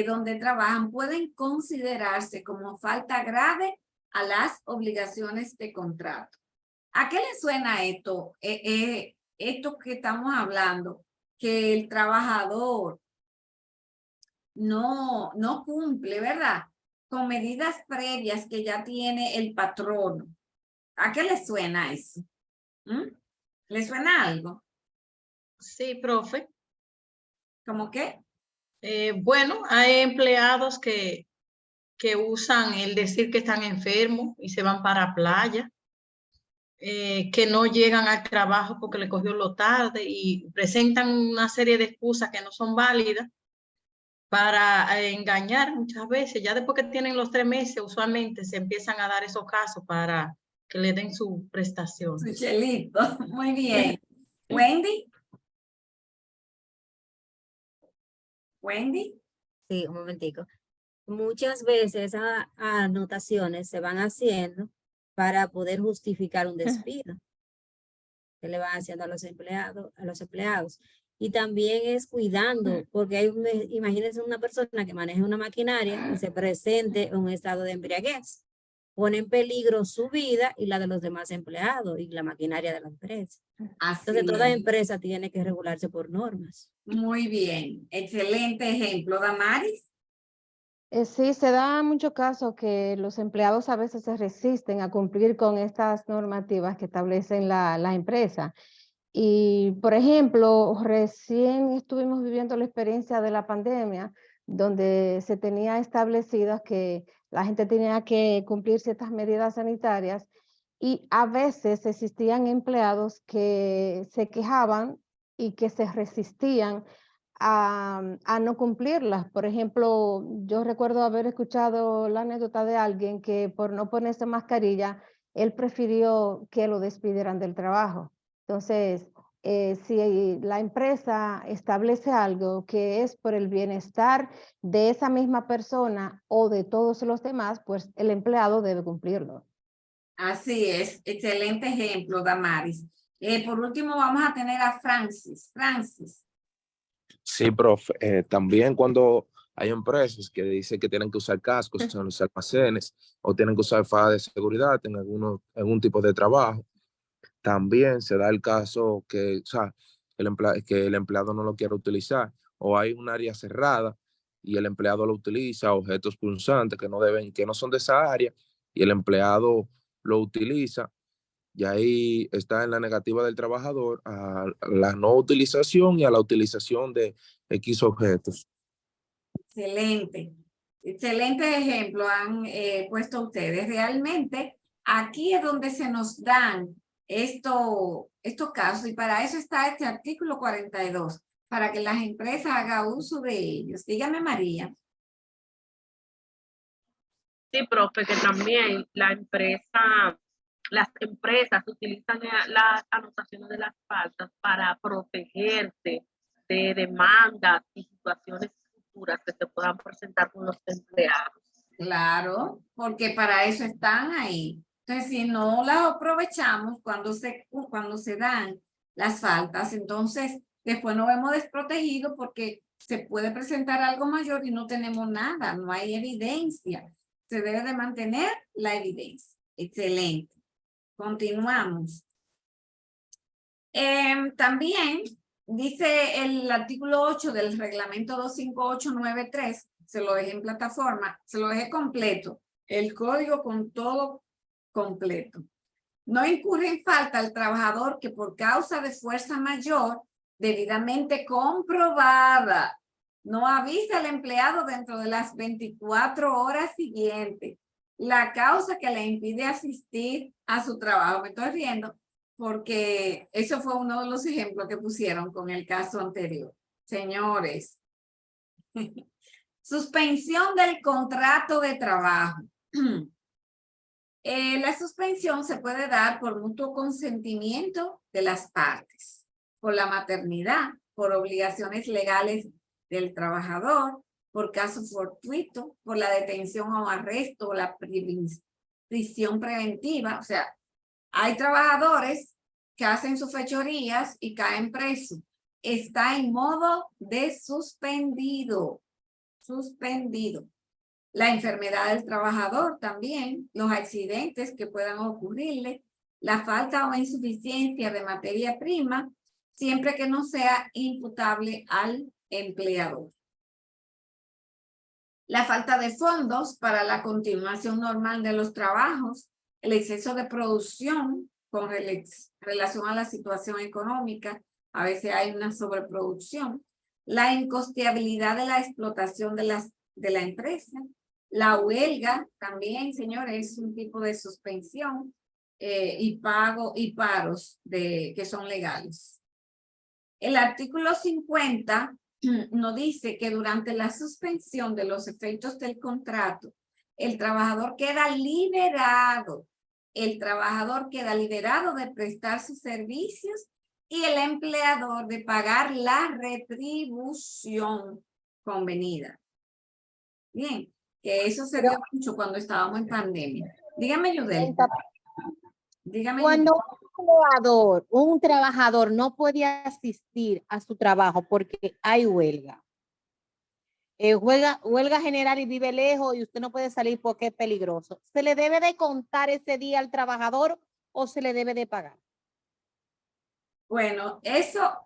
donde trabajan, pueden considerarse como falta grave a las obligaciones de contrato. ¿A qué le suena esto? Esto que estamos hablando, que el trabajador no cumple, ¿verdad? Con medidas previas que ya tiene el patrono. ¿A qué le suena eso? ¿Le suena algo? Sí, profe. ¿Cómo qué? Bueno, hay empleados que usan el decir que están enfermos y se van para playa. Que no llegan al trabajo porque le cogió lo tarde y presentan una serie de excusas que no son válidas para engañar muchas veces. Ya después que tienen los 3 meses, usualmente se empiezan a dar esos casos para que le den su prestación. Su chelito. Muy bien. ¿Wendy? ¿Wendy? Sí, un momentico. Muchas veces esas anotaciones se van haciendo para poder justificar un despido que le van haciendo a los empleados. Y también es cuidando, porque imagínense una persona que maneja una maquinaria y se presente en un estado de embriaguez. Pone en peligro su vida y la de los demás empleados y la maquinaria de la empresa. Entonces, toda empresa tiene que regularse por normas. Muy bien. Excelente ejemplo. Damaris. Sí, se da mucho caso que los empleados a veces se resisten a cumplir con estas normativas que establecen la empresa. Y, por ejemplo, recién estuvimos viviendo la experiencia de la pandemia, donde se tenía establecido que la gente tenía que cumplir ciertas medidas sanitarias y a veces existían empleados que se quejaban y que se resistían a no cumplirlas. Por ejemplo, yo recuerdo haber escuchado la anécdota de alguien que por no ponerse mascarilla, él prefirió que lo despidieran del trabajo. Entonces, si la empresa establece algo que es por el bienestar de esa misma persona o de todos los demás, pues el empleado debe cumplirlo. Así es, excelente ejemplo, Damaris. Por último, vamos a tener a Francis. Francis. Sí, profe. También cuando hay empresas que dicen que tienen que usar cascos en los almacenes o tienen que usar fajas de seguridad en algún tipo de trabajo, también se da el caso que, o sea, que el empleado no lo quiere utilizar o hay un área cerrada y el empleado lo utiliza, objetos punzantes que no son de esa área y el empleado lo utiliza. Y ahí está en la negativa del trabajador a la no utilización y a la utilización de X objetos. Excelente. Excelente ejemplo han puesto ustedes. Realmente aquí es donde se nos dan estos casos y para eso está este artículo 42, para que las empresas hagan uso de ellos. Dígame, María. Sí, profe, que también las empresas utilizan las anotaciones de las faltas para protegerse de demandas y situaciones futuras que se puedan presentar con los empleados. Claro, porque para eso están ahí. Entonces, si no las aprovechamos cuando se dan las faltas, entonces después nos vemos desprotegidos porque se puede presentar algo mayor y no tenemos nada, no hay evidencia. Se debe de mantener la evidencia. Excelente. Continuamos. También dice el artículo 8 del reglamento 25893, se lo dejé en plataforma, se lo dejé completo, el código con todo completo. No incurre en falta el trabajador que por causa de fuerza mayor debidamente comprobada no avisa al empleado dentro de las 24 horas siguientes la causa que le impide asistir a su trabajo. Me estoy riendo porque eso fue uno de los ejemplos que pusieron con el caso anterior. Señores, suspensión del contrato de trabajo. La suspensión se puede dar por mutuo consentimiento de las partes, por la maternidad, por obligaciones legales del trabajador, por caso fortuito, por la detención o arresto o la prisión preventiva. O sea, hay trabajadores que hacen sus fechorías y caen presos. Está en modo de suspendido. Suspendido. La enfermedad del trabajador también, los accidentes que puedan ocurrirle, la falta o insuficiencia de materia prima, siempre que no sea imputable al empleador. La falta de fondos para la continuación normal de los trabajos, el exceso de producción con relación a la situación económica, a veces hay una sobreproducción, la incosteabilidad de la explotación de la empresa, la huelga también, señores, es un tipo de suspensión y paros que son legales. El artículo 50 nos dice que durante la suspensión de los efectos del contrato, el trabajador queda liberado. El trabajador queda liberado de prestar sus servicios y el empleador de pagar la retribución convenida. Bien, que eso se dio mucho cuando estábamos en pandemia. Dígame, Yudel. Dígame. Cuando un trabajador no puede asistir a su trabajo porque hay huelga. Huelga general y vive lejos y usted no puede salir porque es peligroso. ¿Se le debe de contar ese día al trabajador o se le debe de pagar? Bueno,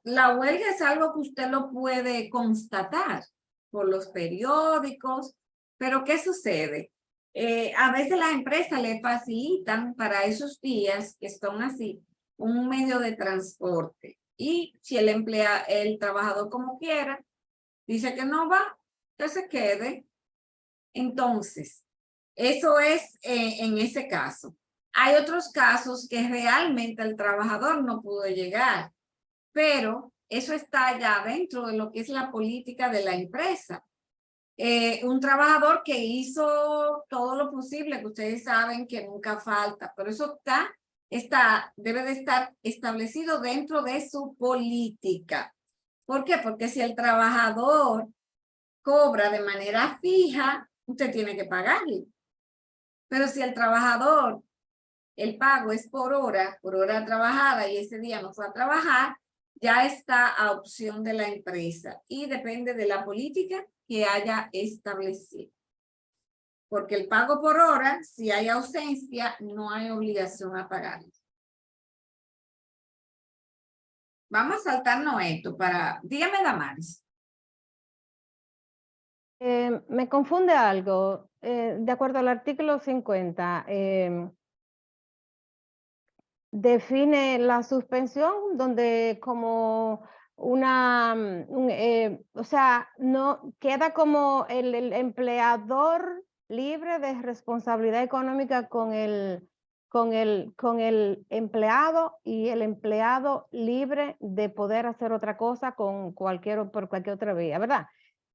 la huelga es algo que usted lo puede constatar por los periódicos, pero ¿qué sucede? A veces las empresas le facilitan para esos días que están así un medio de transporte y si el trabajador como quiera dice que no va, que se quede. Entonces, eso es en ese caso. Hay otros casos que realmente el trabajador no pudo llegar, pero eso está ya dentro de lo que es la política de la empresa. Un trabajador que hizo todo lo posible, que ustedes saben que nunca falta, pero eso debe de estar establecido dentro de su política. ¿Por qué? Porque si el trabajador cobra de manera fija, usted tiene que pagarle. Pero si el trabajador, el pago es por hora trabajada y ese día no fue a trabajar, ya está a opción de la empresa y depende de la política que haya establecido. Porque el pago por hora, si hay ausencia, no hay obligación a pagarlo. Vamos a saltarnos esto dígame, Damaris. Me confunde algo. De acuerdo al artículo 50, define la suspensión donde como una, o sea, no queda como el empleador libre de responsabilidad económica con el empleado y el empleado libre de poder hacer otra cosa por cualquier otra vía, ¿verdad?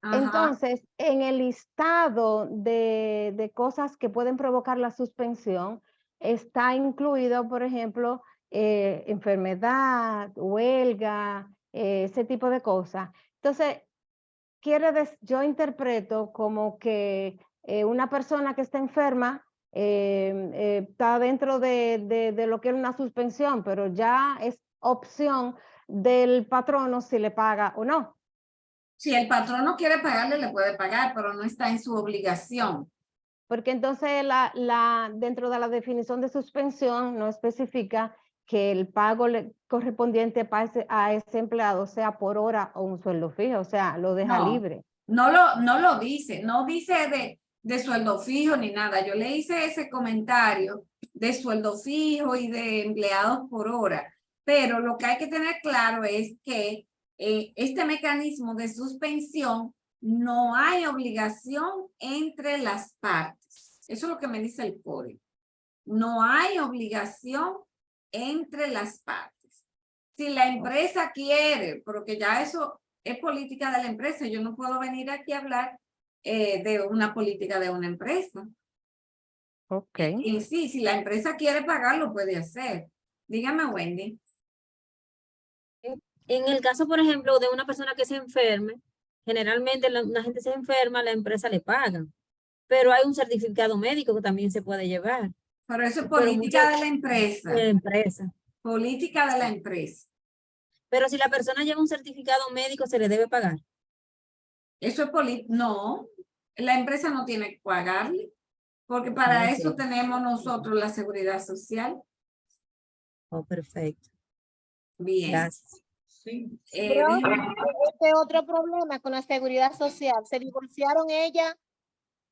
Ajá. Entonces, en el listado de cosas que pueden provocar la suspensión, está incluido, por ejemplo, enfermedad, huelga, ese tipo de cosas. Entonces, yo interpreto como que una persona que está enferma está dentro de lo que es una suspensión, pero ya es opción del patrono si le paga o no. Si el patrón no quiere pagarle, le puede pagar, pero no está en su obligación. Porque entonces dentro de la definición de suspensión no especifica que el pago correspondiente a ese empleado sea por hora o un sueldo fijo, o sea, lo deja libre. No lo dice, no dice de sueldo fijo ni nada. Yo le hice ese comentario de sueldo fijo y de empleados por hora, pero lo que hay que tener claro es que este mecanismo de suspensión no hay obligación entre las partes. Eso es lo que me dice el código. No hay obligación entre las partes. Si la empresa quiere, porque ya eso es política de la empresa, yo no puedo venir aquí a hablar de una política de una empresa. Ok. Y sí, si la empresa quiere pagar, lo puede hacer. Dígame, Wendy. En el caso, por ejemplo, de una persona que se enferme, generalmente la gente se enferma, la empresa le paga, pero hay un certificado médico que también se puede llevar. Pero eso es política de la empresa. De la empresa. Política de la empresa. Pero si la persona lleva un certificado médico, ¿se le debe pagar? Eso es política. No, la empresa no tiene que pagarle, porque para eso tenemos nosotros la seguridad social. Oh, perfecto. Bien. Gracias. Sí. Pero este otro problema con la seguridad social, se divorciaron ella,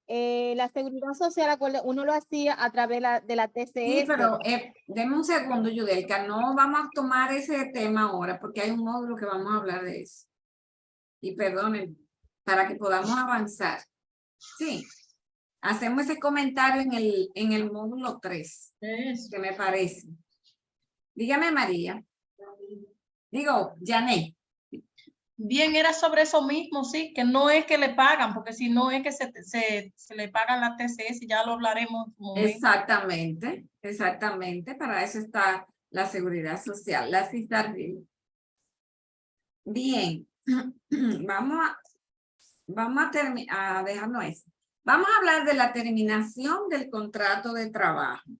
la seguridad social uno lo hacía a través de la TCS. Sí, pero deme un segundo, Yudelka, no vamos a tomar ese tema ahora porque hay un módulo que vamos a hablar de eso. Y perdonen, para que podamos avanzar. Sí, hacemos ese comentario en el módulo 3, que me parece. Dígame, María. Digo, Janet. Bien, era sobre eso mismo, sí, que no es que le pagan, porque si no es que se le pagan la TCS, ya lo hablaremos. Exactamente, exactamente, para eso está la seguridad social, la cita. Bien, vamos a dejarnos eso. Vamos a hablar de la terminación del contrato de trabajo.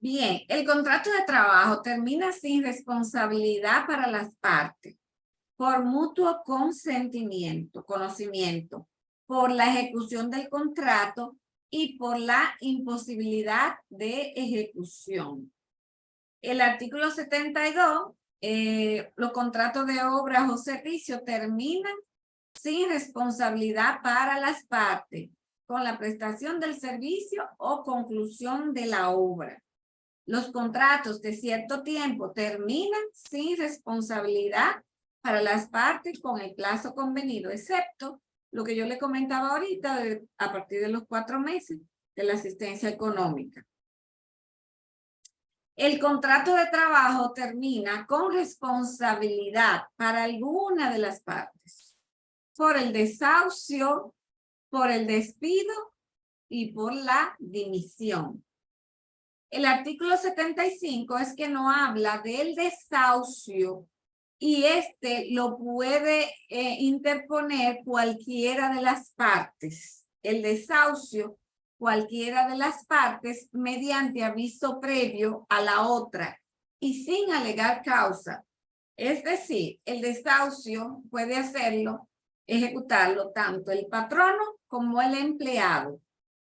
Bien, el contrato de trabajo termina sin responsabilidad para las partes, por mutuo conocimiento, por la ejecución del contrato y por la imposibilidad de ejecución. El artículo 72, los contratos de obras o servicios terminan sin responsabilidad para las partes, con la prestación del servicio o conclusión de la obra. Los contratos de cierto tiempo terminan sin responsabilidad para las partes con el plazo convenido, excepto lo que yo le comentaba ahorita a partir de los 4 meses de la asistencia económica. El contrato de trabajo termina con responsabilidad para alguna de las partes, por el desahucio, por el despido y por la dimisión. El artículo 75 es que no habla del desahucio y lo puede interponer cualquiera de las partes. El desahucio, cualquiera de las partes, mediante aviso previo a la otra y sin alegar causa. Es decir, el desahucio puede ejecutarlo tanto el patrono como el empleado,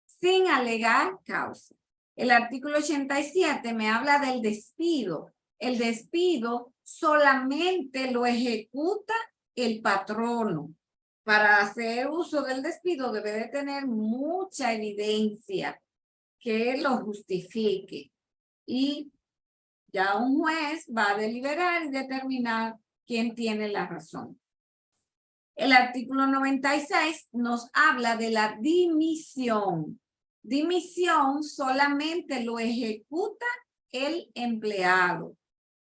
sin alegar causa. El artículo 87 me habla del despido. El despido solamente lo ejecuta el patrono. Para hacer uso del despido debe de tener mucha evidencia que lo justifique. y ya un juez va a deliberar y determinar quién tiene la razón. El artículo 96 nos habla de la dimisión. Dimisión solamente lo ejecuta el empleado.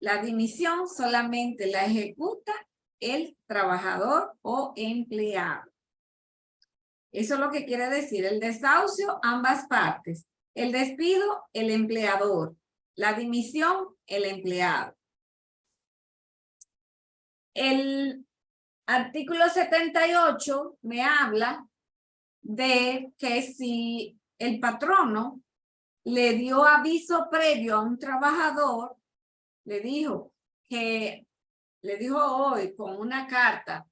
La dimisión solamente la ejecuta el trabajador o empleado. Eso es lo que quiere decir el desahucio, ambas partes. El despido, el empleador. La dimisión, el empleado. El artículo 78 me habla de que si el patrono le dio aviso previo a un trabajador, le dijo hoy con una carta,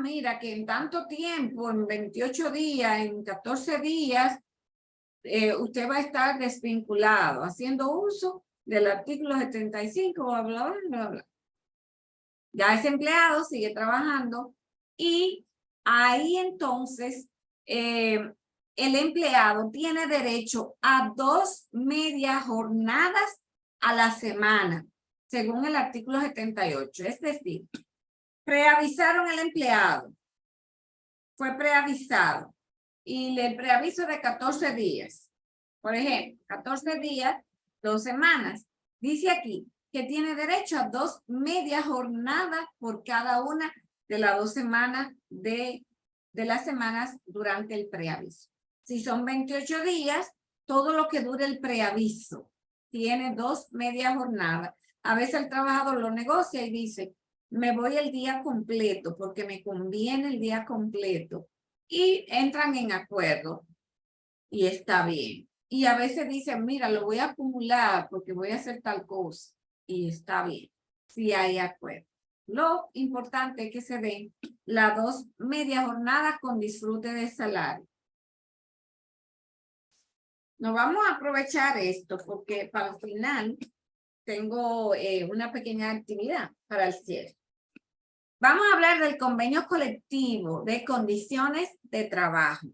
mira que en tanto tiempo, en 28 días, en 14 días, usted va a estar desvinculado, haciendo uso del artículo 75, bla, bla, bla, bla, bla. Ya ese empleado sigue trabajando y ahí entonces el empleado tiene derecho a 2 medias jornadas a la semana, según el artículo 78. Es decir, preavisaron al empleado, fue preavisado y el preaviso de 14 días. Por ejemplo, 14 días, 2 semanas. Dice aquí que tiene derecho a 2 medias jornadas por cada una de las 2 semanas de las semanas durante el preaviso. Si son 28 días, todo lo que dure el preaviso tiene 2 medias jornadas. A veces el trabajador lo negocia y dice, me voy el día completo porque me conviene el día completo. Y entran en acuerdo y está bien. Y a veces dicen, mira, lo voy a acumular porque voy a hacer tal cosa. Y está bien, si hay acuerdo. Lo importante es que se den las 2 medias jornadas con disfrute de salario. Nos vamos a aprovechar esto porque para el final tengo una pequeña actividad para el cierre. Vamos a hablar del convenio colectivo de condiciones de trabajo.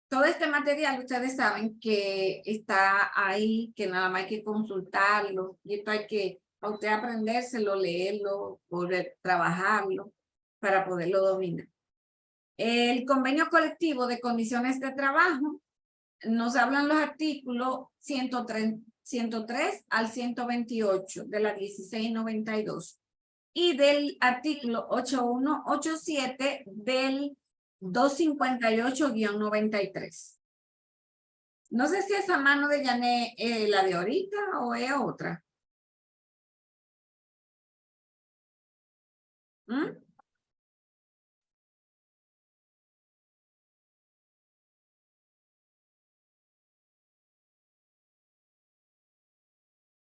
Todo este material ustedes saben que está ahí, que nada más hay que consultarlo y esto hay que a usted aprendérselo, leerlo, poder trabajarlo para poderlo dominar. El convenio colectivo de condiciones de trabajo nos hablan los artículos 103 al 128 de la 1692 y del artículo 8187 del 258-93. No sé si esa mano de Yané es la de ahorita o es otra.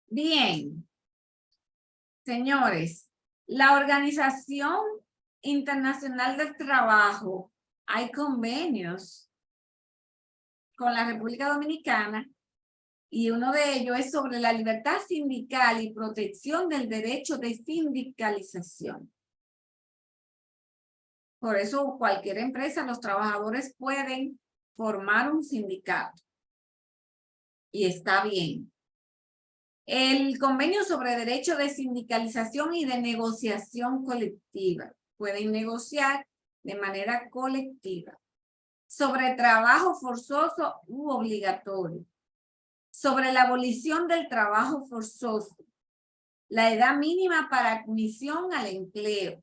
Bien, señores, la Organización Internacional del Trabajo, hay convenios con la República Dominicana y uno de ellos es sobre la libertad sindical y protección del derecho de sindicalización. Por eso cualquier empresa, los trabajadores pueden formar un sindicato y está bien. El convenio sobre derecho de sindicalización y de negociación colectiva. Pueden negociar de manera colectiva. Sobre trabajo forzoso u obligatorio. Sobre la abolición del trabajo forzoso. La edad mínima para admisión al empleo.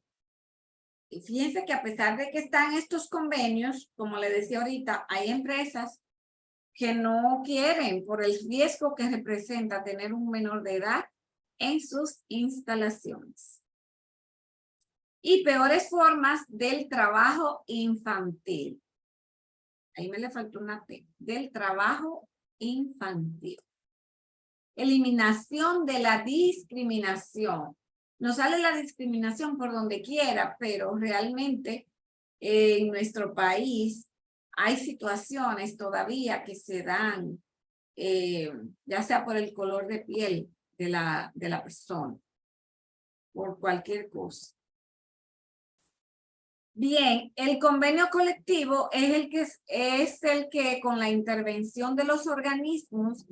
Y fíjense que a pesar de que están estos convenios, como le decía ahorita, hay empresas que no quieren por el riesgo que representa tener un menor de edad en sus instalaciones. Y peores formas del trabajo infantil. Ahí me le faltó una T. Del trabajo infantil. Eliminación de la discriminación. No sale la discriminación por donde quiera, pero realmente en nuestro país hay situaciones todavía que se dan, ya sea por el color de piel de la persona, por cualquier cosa. Bien, el convenio colectivo es el que con la intervención de los organismos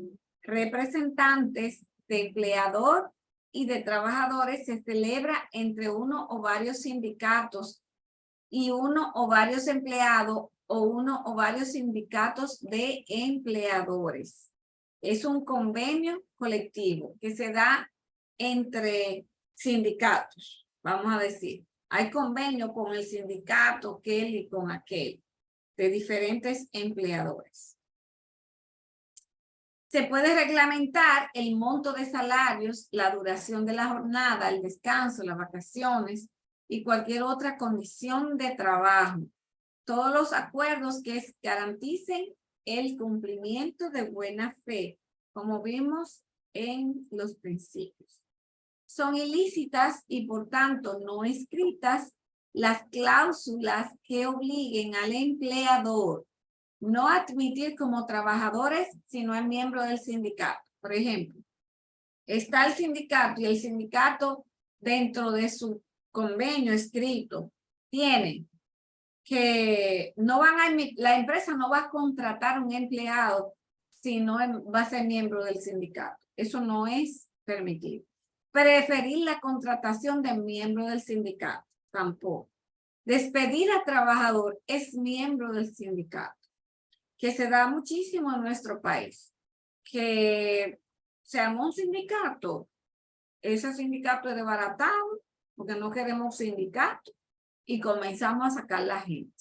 representantes de empleador y de trabajadores se celebra entre uno o varios sindicatos y uno o varios empleados o uno o varios sindicatos de empleadores. Es un convenio colectivo que se da entre sindicatos, vamos a decir. Hay convenio con el sindicato, aquel y con aquel, de diferentes empleadores. Se puede reglamentar el monto de salarios, la duración de la jornada, el descanso, las vacaciones y cualquier otra condición de trabajo. Todos los acuerdos que garanticen el cumplimiento de buena fe, como vimos en los principios. Son ilícitas y por tanto no escritas las cláusulas que obliguen al empleador no admitir como trabajadores sino al miembro del sindicato. Por ejemplo, está el sindicato y el sindicato dentro de su convenio escrito tiene que no van a la empresa no va a contratar un empleado si no va a ser miembro del sindicato. Eso no es permitido. Preferir la contratación de miembro del sindicato, tampoco. Despedir a trabajador es miembro del sindicato, que se da muchísimo en nuestro país. Que seamos un sindicato, ese sindicato es desbaratado, porque no queremos sindicato, y comenzamos a sacar la gente.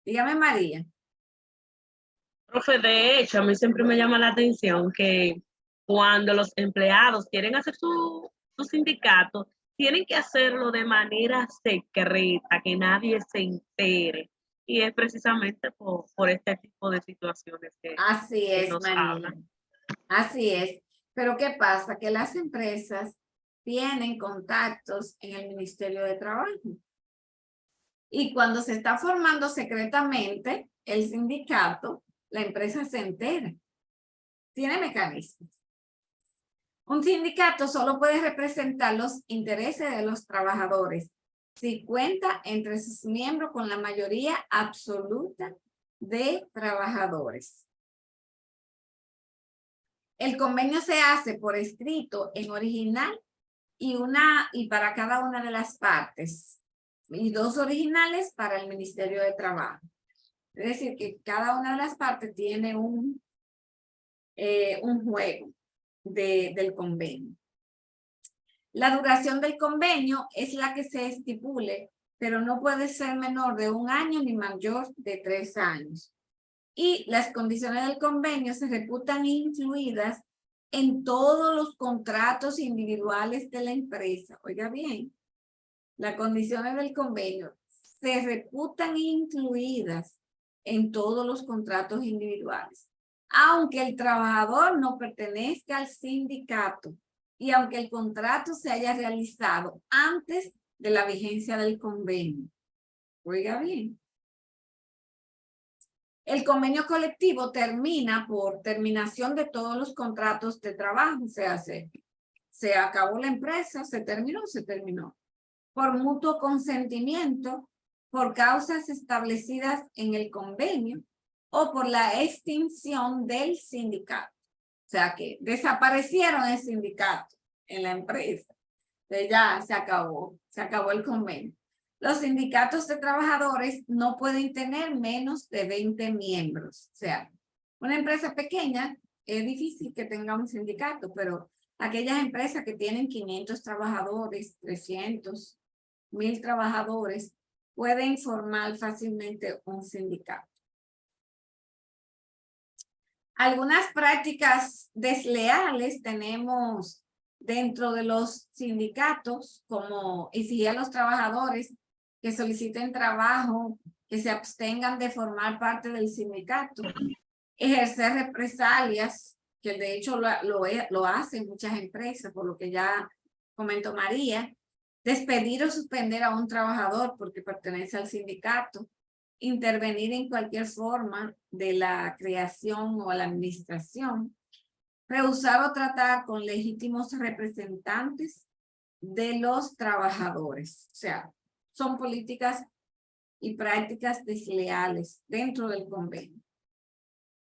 Dígame, María. Profe, de hecho, a mí siempre me llama la atención que cuando los empleados quieren hacer su sindicato, tienen que hacerlo de manera secreta, que nadie se entere. Y es precisamente por este tipo de situaciones que Así es, nos María. hablan. Así es. Pero ¿qué pasa? Que las empresas tienen contactos en el Ministerio de Trabajo. Y cuando se está formando secretamente el sindicato, la empresa se entera. Tiene mecanismos. Un sindicato solo puede representar los intereses de los trabajadores si cuenta entre sus miembros con la mayoría absoluta de trabajadores. El convenio se hace por escrito en original y para cada una de las partes. Y 2 originales para el Ministerio de Trabajo. Es decir, que cada una de las partes tiene un juego del convenio. La duración del convenio es la que se estipule, pero no puede ser menor de 1 año ni mayor de 3 años. Y las condiciones del convenio se reputan incluidas en todos los contratos individuales de la empresa. Oiga bien, las condiciones del convenio se reputan incluidas en todos los contratos individuales, aunque el trabajador no pertenezca al sindicato y aunque el contrato se haya realizado antes de la vigencia del convenio. Oiga bien. El convenio colectivo termina por terminación de todos los contratos de trabajo. O sea, se acabó la empresa, se terminó. Por mutuo consentimiento, por causas establecidas en el convenio o por la extinción del sindicato. O sea que desaparecieron el sindicato en la empresa. Entonces ya se acabó el convenio. Los sindicatos de trabajadores no pueden tener menos de 20 miembros. O sea, una empresa pequeña es difícil que tenga un sindicato, pero aquellas empresas que tienen 500 trabajadores, 300, 1000 trabajadores, pueden formar fácilmente un sindicato. Algunas prácticas desleales tenemos dentro de los sindicatos, como exigir a los trabajadores que soliciten trabajo, que se abstengan de formar parte del sindicato, ejercer represalias, que de hecho lo hacen muchas empresas, por lo que ya comentó María, despedir o suspender a un trabajador porque pertenece al sindicato, intervenir en cualquier forma de la creación o la administración, rehusar o tratar con legítimos representantes de los trabajadores. O sea, son políticas y prácticas desleales dentro del convenio.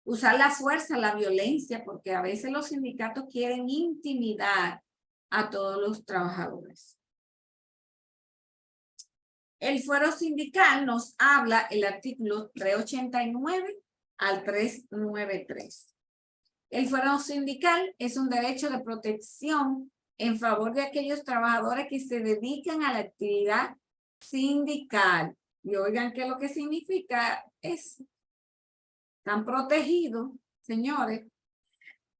usar la fuerza, la violencia, porque a veces los sindicatos quieren intimidar a todos los trabajadores. El fuero sindical nos habla el artículo 389 al 393. El fuero sindical es un derecho de protección en favor de aquellos trabajadores que se dedican a la actividad sindical. Y oigan qué es lo que significa eso. Están protegidos, señores.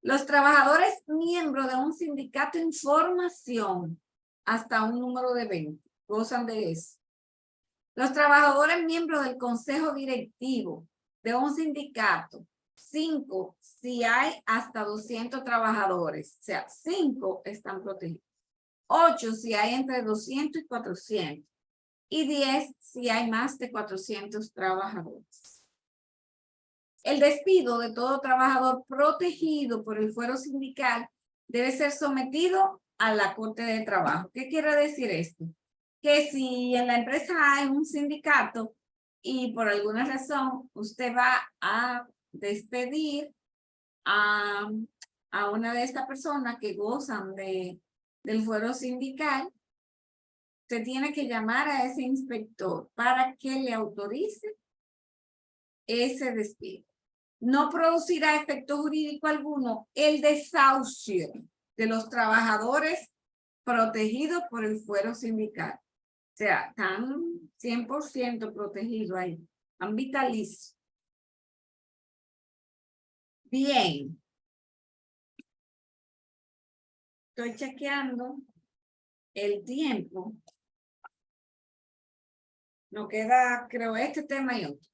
Los trabajadores miembros de un sindicato en formación hasta un número de 20 gozan de eso. Los trabajadores miembros del consejo directivo de un sindicato, 5 si hay hasta 200 trabajadores, o sea, 5 están protegidos. 8 si hay entre 200 y 400. Y 10 si hay más de 400 trabajadores. El despido de todo trabajador protegido por el fuero sindical debe ser sometido a la Corte de Trabajo. ¿Qué quiere decir esto? Que si en la empresa hay un sindicato y por alguna razón usted va a despedir a una de estas personas que gozan del fuero sindical, usted tiene que llamar a ese inspector para que le autorice ese despido. No producirá efecto jurídico alguno el desahucio de los trabajadores protegidos por el fuero sindical. O sea, están 100% protegidos ahí, están vitalicios. Bien. Estoy chequeando el tiempo. Nos queda, creo, este tema y otro.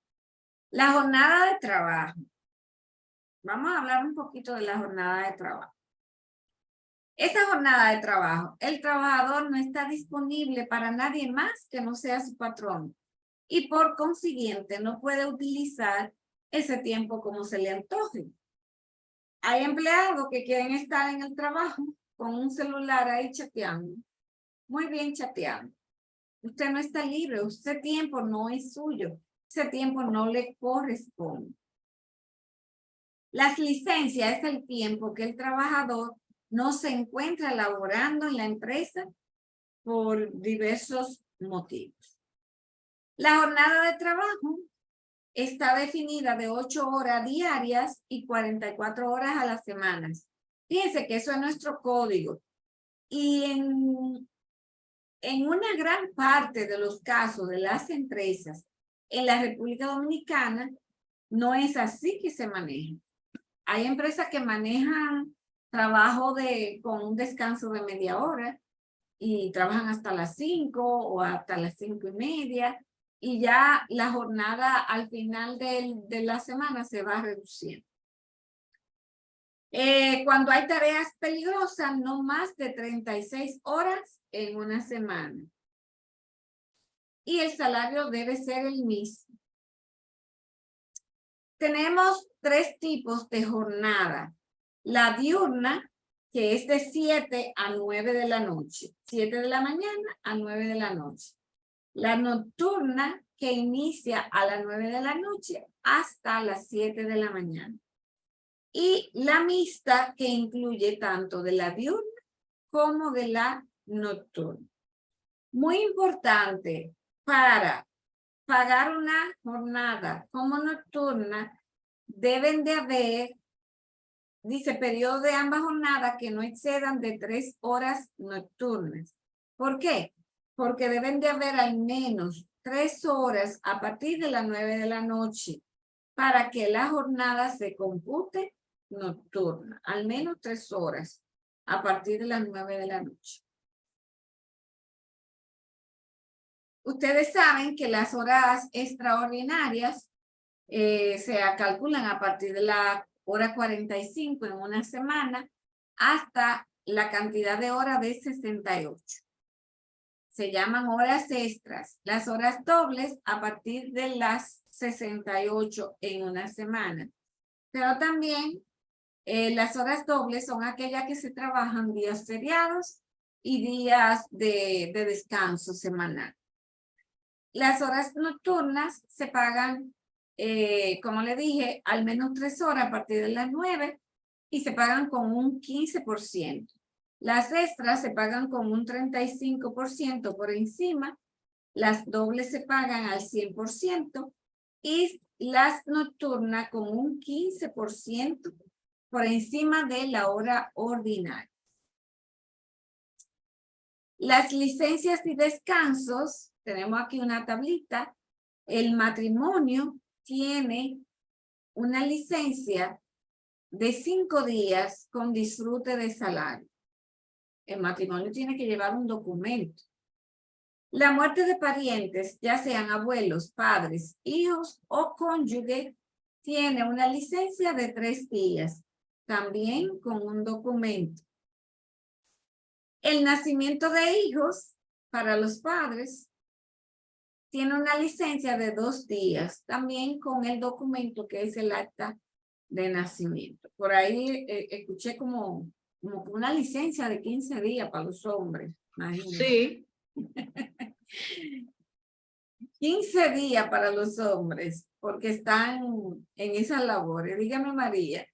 La jornada de trabajo. Vamos a hablar un poquito de la jornada de trabajo. Esa jornada de trabajo, el trabajador no está disponible para nadie más que no sea su patrón y por consiguiente no puede utilizar ese tiempo como se le antoje. Hay empleados que quieren estar en el trabajo con un celular ahí chateando, muy bien chateando. Usted no está libre, ese tiempo no es suyo, ese tiempo no le corresponde. Las licencias es el tiempo que el trabajador no se encuentra laborando en la empresa por diversos motivos. La jornada de trabajo está definida de 8 horas diarias y 44 horas a la semana. Fíjense que eso es nuestro código. Y en una gran parte de los casos de las empresas en la República Dominicana, no es así que se maneja. Hay empresas que manejan trabajo con un descanso de media hora y trabajan hasta las 5 o hasta las 5:30 y ya la jornada al final de la semana se va reduciendo. Cuando hay tareas peligrosas, no más de 36 horas en una semana. Y el salario debe ser el mismo. Tenemos 3 tipos de jornada. La diurna, que es de 7 a 9 de la noche. 7 de la mañana a 9 de la noche. La nocturna, que inicia a las 9 de la noche hasta las 7 de la mañana. Y la mixta, que incluye tanto de la diurna como de la nocturna. Muy importante, para pagar una jornada como nocturna, deben de haber, dice, periodo de ambas jornadas que no excedan de 3 horas nocturnas. ¿Por qué? Porque deben de haber al menos 3 horas a partir de las 9 de la noche para que la jornada se compute nocturna. Al menos 3 horas a partir de las 9 de la noche. Ustedes saben que las horas extraordinarias se calculan a partir de la hora 45 en una semana hasta la cantidad de horas de 68. Se llaman horas extras. Las horas dobles a partir de las 68 en una semana. Pero también las horas dobles son aquellas que se trabajan días feriados y días de descanso semanal. Las horas nocturnas se pagan como le dije, al menos 3 horas a partir de las 9 y se pagan con un 15%. Las extras se pagan con un 35% por encima, las dobles se pagan al 100% y las nocturnas con un 15% por encima de la hora ordinaria. Las licencias y descansos, tenemos aquí una tablita. El matrimonio tiene una licencia de 5 días con disfrute de salario. El matrimonio tiene que llevar un documento. La muerte de parientes, ya sean abuelos, padres, hijos o cónyuge, tiene una licencia de 3 días, también con un documento. El nacimiento de hijos para los padres tiene una licencia de 2 días, también con el documento que es el acta de nacimiento. Por ahí escuché como una licencia de 15 días para los hombres. Imagínense. Sí. 15 días para los hombres, porque están en esas labores. Dígame, María.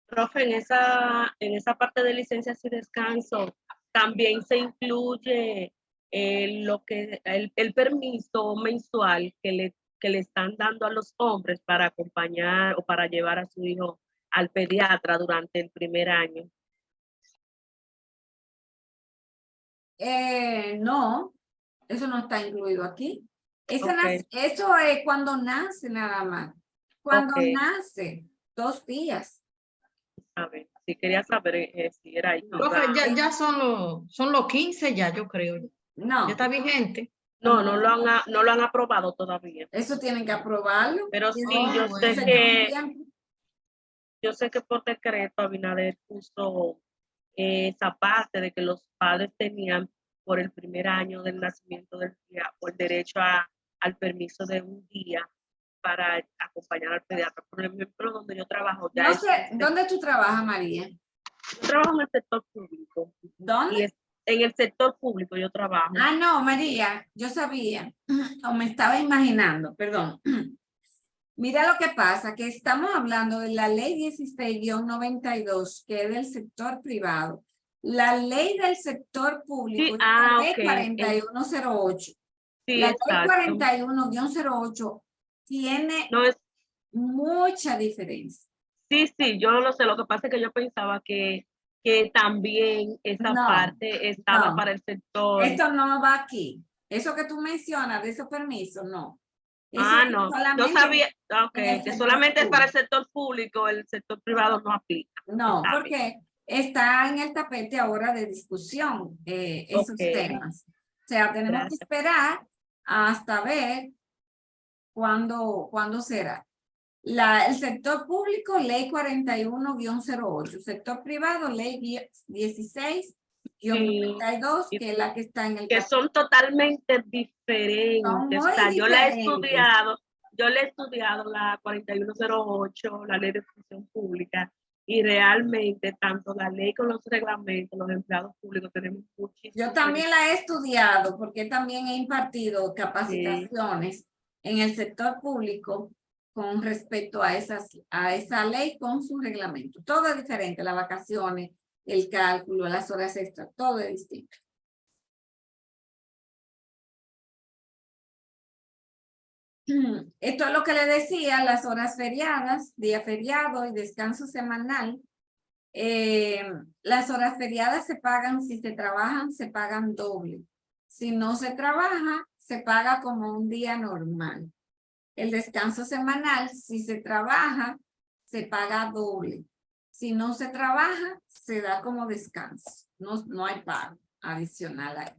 Profe, en esa parte de licencias y descanso también se incluye el permiso mensual que le están dando a los hombres para acompañar o para llevar a su hijo al pediatra durante el primer año. No, eso no está incluido aquí. Eso es cuando nace nada más. Cuando nace, 2 días. A ver, si quería saber si era ahí. Profe, ya son los 15 ya, yo creo. No. Ya está vigente. No lo han aprobado todavía. Eso tienen que aprobarlo. Pero sí, yo sé que por decreto Abinader puso esa parte de que los padres tenían por el primer año del nacimiento del día o el derecho al permiso de un día para acompañar al pediatra. Por ejemplo, donde yo trabajo. No sé, ¿dónde tú trabajas, María? Yo trabajo en el sector público. ¿Dónde? En el sector público yo trabajo. Ah, no, María, yo sabía, o me estaba imaginando, perdón. Mira lo que pasa, que estamos hablando de la ley 16-92, que es del sector privado. La ley del sector público es la ley 4108. La ley 41-08 tiene mucha diferencia. Sí, yo lo sé. Lo que pasa es que yo pensaba que también esa parte estaba para el sector. Esto no va aquí. Eso que tú mencionas de esos permisos, no. Eso no. Yo sabía que solamente es para el sector público, el sector privado no aplica. No, porque está en el tapete ahora de discusión esos temas. O sea, tenemos que esperar hasta ver cuándo será. El sector público, ley 41-08. Sector privado, ley 16-92, que es la que está en el que son totalmente diferentes. O sea, yo la he estudiado la 4108, la ley de función pública, y realmente tanto la ley con los reglamentos, los empleados públicos tenemos muchísimo. Yo también la he estudiado porque también he impartido capacitaciones en el sector público con respecto a esa ley con su reglamento. Todo es diferente, las vacaciones, el cálculo, las horas extras, todo es distinto. Esto es lo que le decía, las horas feriadas, día feriado y descanso semanal. Las horas feriadas se pagan, si se trabajan, se pagan doble. Si no se trabaja, se paga como un día normal. El descanso semanal, si se trabaja, se paga doble. Si no se trabaja, se da como descanso. No hay pago adicional ahí.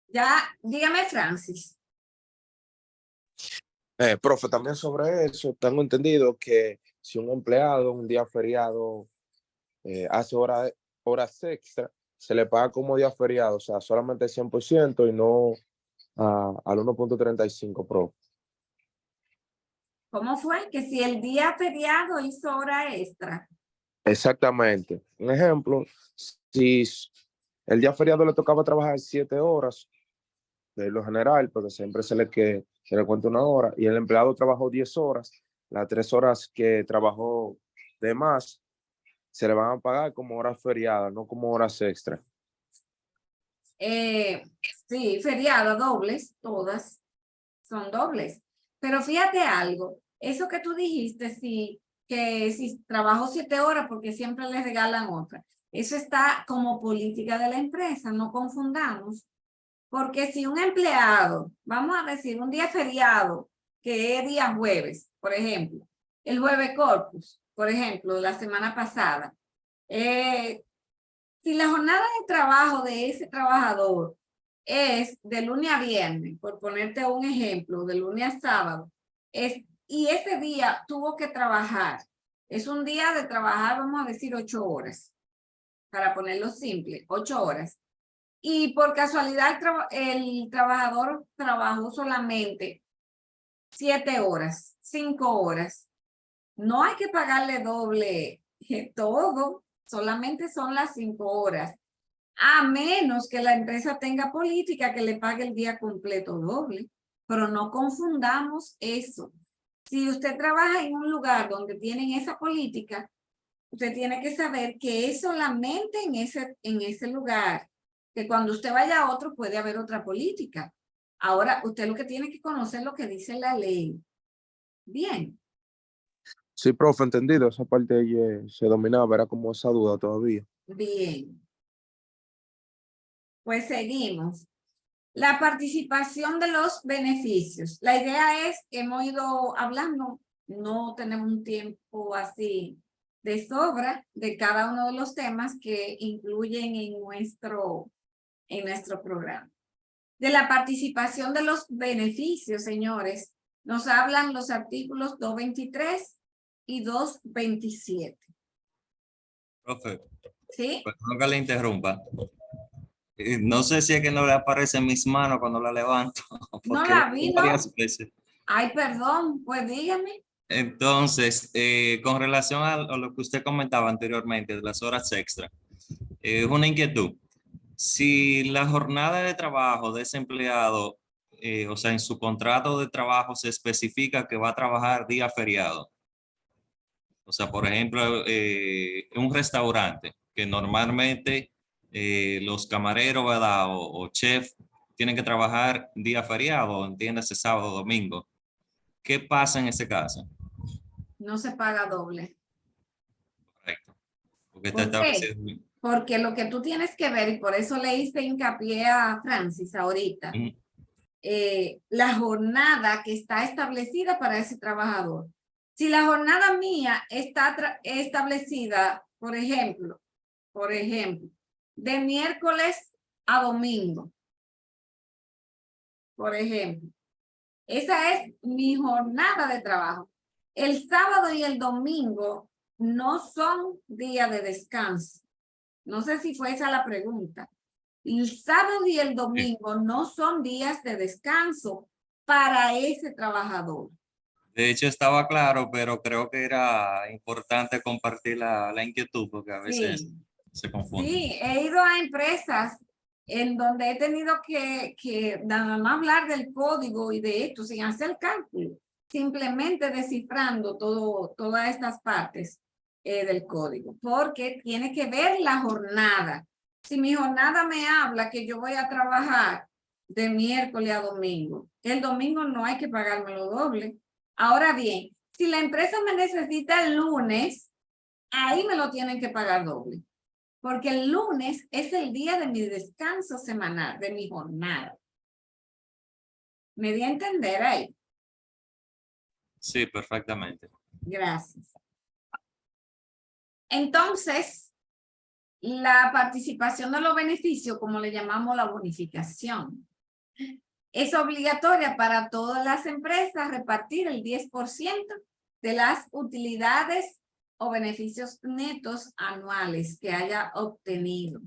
Ya, dígame, Francis. Profe, también sobre eso, tengo entendido que si un empleado un día feriado hace horas extra, se le paga como día feriado, o sea, solamente el 100% y no al 1.35, profe. ¿Cómo fue? Que si el día feriado hizo hora extra. Exactamente. Un ejemplo, si el día feriado le tocaba trabajar 7 horas, de lo general, porque siempre se le cuenta una hora, y el empleado trabajó 10 horas, las 3 horas que trabajó de más, se le van a pagar como horas feriadas, no como horas extra. Sí, feriado, dobles, todas son dobles. Pero fíjate algo, eso que tú dijiste, sí, que si trabajo 7 horas porque siempre les regalan otra, eso está como política de la empresa, no confundamos. Porque si un empleado, vamos a decir, un día feriado, que es día jueves, por ejemplo, el jueves corpus, por ejemplo, la semana pasada, si la jornada de trabajo de ese trabajador es de lunes a viernes, por ponerte un ejemplo, de lunes a sábado, y ese día tuvo que trabajar, es un día de trabajar, vamos a decir, 8 horas, para ponerlo simple, 8 horas. Y por casualidad el trabajador trabajó solamente 7 horas, 5 horas. No hay que pagarle doble todo, solamente son las 5 horas. A menos que la empresa tenga política que le pague el día completo doble. Pero no confundamos eso. Si usted trabaja en un lugar donde tienen esa política, usted tiene que saber que es solamente en ese lugar. Que cuando usted vaya a otro puede haber otra política. Ahora, usted lo que tiene que conocer es lo que dice la ley. Bien. Sí, profe, entendido. Esa parte se dominaba, era como esa duda todavía. Bien. Pues seguimos. La participación de los beneficios. La idea es que hemos ido hablando, no tenemos un tiempo así de sobra de cada uno de los temas que incluyen en nuestro programa. De la participación de los beneficios, señores, nos hablan los artículos 223 y 227. Profe, ¿Sí? perdón que le interrumpa. No sé si es que no le aparece en mis manos cuando la levanto. No la vi, ¿no? Varias veces. Ay, perdón, pues dígame. Entonces, con relación a lo que usted comentaba anteriormente de las horas extra, es una inquietud. Si la jornada de trabajo de ese empleado, o sea, en su contrato de trabajo se especifica que va a trabajar día feriado. O sea, por ejemplo, un restaurante que normalmente los camareros, ¿verdad? O chef tienen que trabajar día feriado, entiéndase sábado, domingo. ¿Qué pasa en ese caso? No se paga doble. Correcto. Porque está ¿Por qué? establecido. Porque lo que tú tienes que ver, y por eso le hice hincapié a Francis ahorita, la jornada que está establecida para ese trabajador. Si la jornada mía está establecida, por ejemplo, de miércoles a domingo, por ejemplo, esa es mi jornada de trabajo. El sábado y el domingo no son día de descanso. No sé si fue esa la pregunta. El sábado y el domingo no son días de descanso para ese trabajador. De hecho, estaba claro, pero creo que era importante compartir la inquietud porque a veces se confunde. Sí, he ido a empresas en donde he tenido que nada más hablar del código y de esto sin hacer cálculo, simplemente descifrando todas estas partes del código, porque tiene que ver la jornada. Si mi jornada me habla que yo voy a trabajar de miércoles a domingo, el domingo no hay que pagármelo doble. Ahora bien, si la empresa me necesita el lunes, ahí me lo tienen que pagar doble. Porque el lunes es el día de mi descanso semanal, de mi jornada. ¿Me di a entender ahí? Sí, perfectamente. Gracias. Entonces, la participación de los beneficios, como le llamamos la bonificación, es obligatoria para todas las empresas repartir el 10% de las utilidades o beneficios netos anuales que haya obtenido.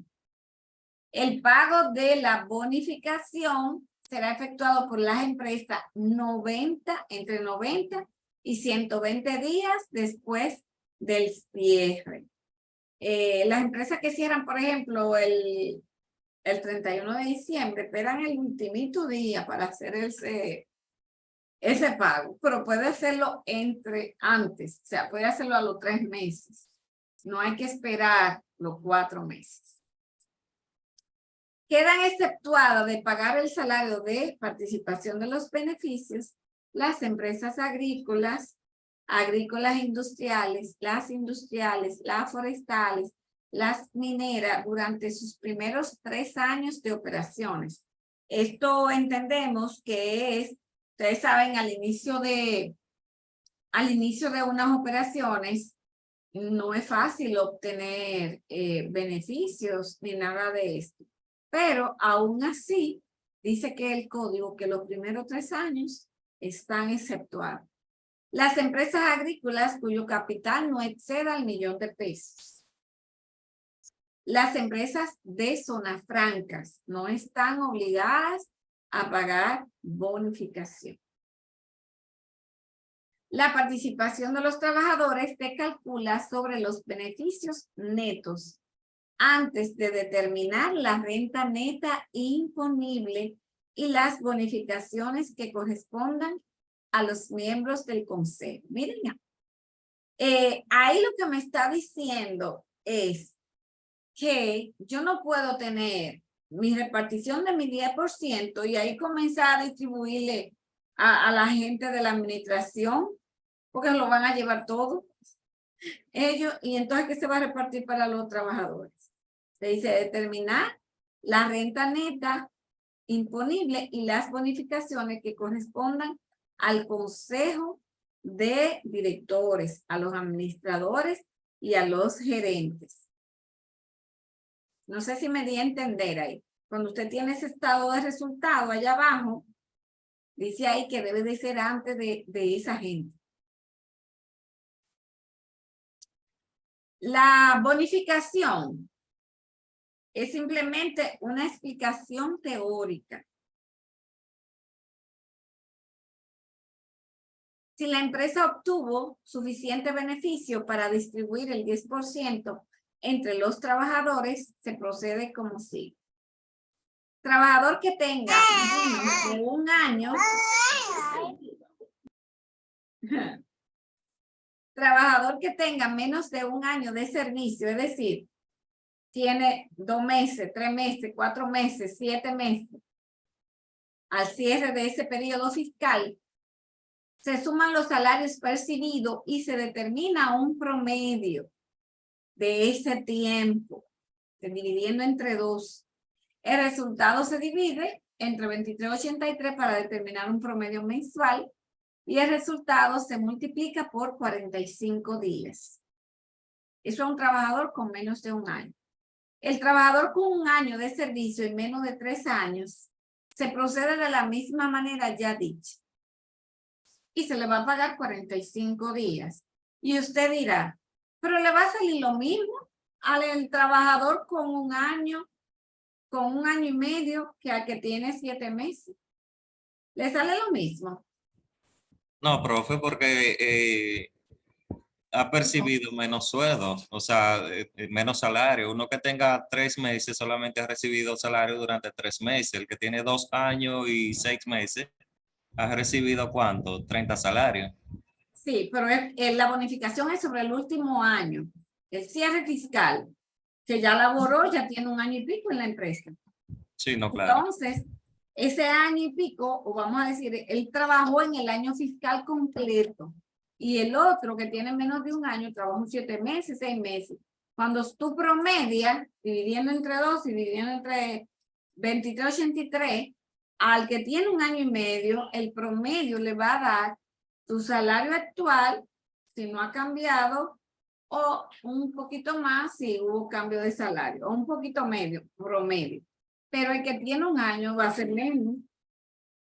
El pago de la bonificación será efectuado por las empresas entre 90 y 120 días después del cierre. Las empresas que cierran, por ejemplo, el el 31 de diciembre, esperan el ultimito día para hacer ese pago, pero puede hacerlo antes, o sea, puede hacerlo a los 3 meses. No hay que esperar los 4 meses. Quedan exceptuadas de pagar el salario de participación de los beneficios las empresas agrícolas, industriales, las forestales, las mineras durante sus primeros 3 años de operaciones. Esto entendemos que es, ustedes saben, al inicio de unas operaciones no es fácil obtener beneficios ni nada de esto. Pero aún así, dice que el código que los primeros 3 años están exceptuados. Las empresas agrícolas cuyo capital no exceda el $1.000.000. Las empresas de zonas francas no están obligadas a pagar bonificación. La participación de los trabajadores se calcula sobre los beneficios netos antes de determinar la renta neta imponible y las bonificaciones que correspondan a los miembros del consejo. Miren, ahí lo que me está diciendo es que yo no puedo tener mi repartición de mi 10% y ahí comenzar a distribuirle a la gente de la administración, porque lo van a llevar todo ellos, y entonces ¿qué se va a repartir para los trabajadores? Se dice determinar la renta neta imponible y las bonificaciones que correspondan al consejo de directores, a los administradores y a los gerentes. No sé si me di a entender ahí. Cuando usted tiene ese estado de resultado allá abajo, dice ahí que debe de ser antes de esa gente. La bonificación es simplemente una explicación teórica. Si la empresa obtuvo suficiente beneficio para distribuir el 10% entre los trabajadores, se procede como sigue. Trabajador que tenga menos de 1 año. Trabajador que tenga menos de 1 año de servicio, es decir, tiene 2 meses, 3 meses, 4 meses, 7 meses, al cierre de ese periodo fiscal, se suman los salarios percibidos y se determina un promedio de ese tiempo, dividiendo entre 2. El resultado se divide entre 23.83 para determinar un promedio mensual y el resultado se multiplica por 45 días. Eso es un trabajador con menos de 1 año. El trabajador con 1 año de servicio y menos de 3 años se procede de la misma manera ya dicha. Y se le va a pagar 45 días. Y usted dirá, pero le va a salir lo mismo al trabajador con 1 año, con 1 año y medio que al que tiene 7 meses. ¿Le sale lo mismo? No, profe, porque ha percibido menos sueldo, o sea, menos salario. Uno que tenga 3 meses solamente ha recibido salario durante 3 meses. El que tiene 2 años y 6 meses ha recibido ¿cuánto? 30 salarios. Sí, pero la bonificación es sobre el último año. El cierre fiscal, que ya laboró, ya tiene 1 año y pico en la empresa. Sí, no, claro. Entonces, ese año y pico, o vamos a decir, él trabajó en el año fiscal completo. Y el otro que tiene menos de 1 año, trabajó 7 meses, 6 meses. Cuando tú promedias, dividiendo entre 2 y dividiendo entre 23.83, al que tiene 1 año y medio, el promedio le va a dar tu salario actual, si no ha cambiado, o un poquito más si hubo cambio de salario, o un poquito medio, promedio. Pero el que tiene 1 año va a ser menos.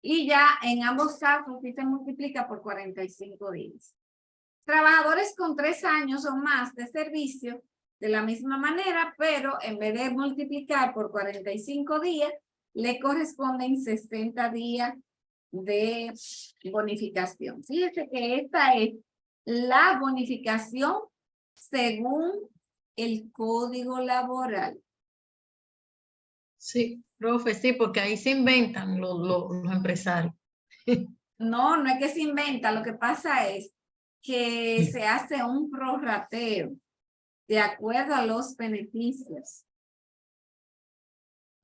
Y ya en ambos casos sí se multiplica por 45 días. Trabajadores con 3 años o más de servicio, de la misma manera, pero en vez de multiplicar por 45 días, le corresponden 60 días de bonificación. Fíjense que esta es la bonificación según el Código Laboral. Sí, profe, sí, porque ahí se inventan los empresarios. No, no es que se inventa, lo que pasa es que se hace un prorrateo de acuerdo a los beneficios.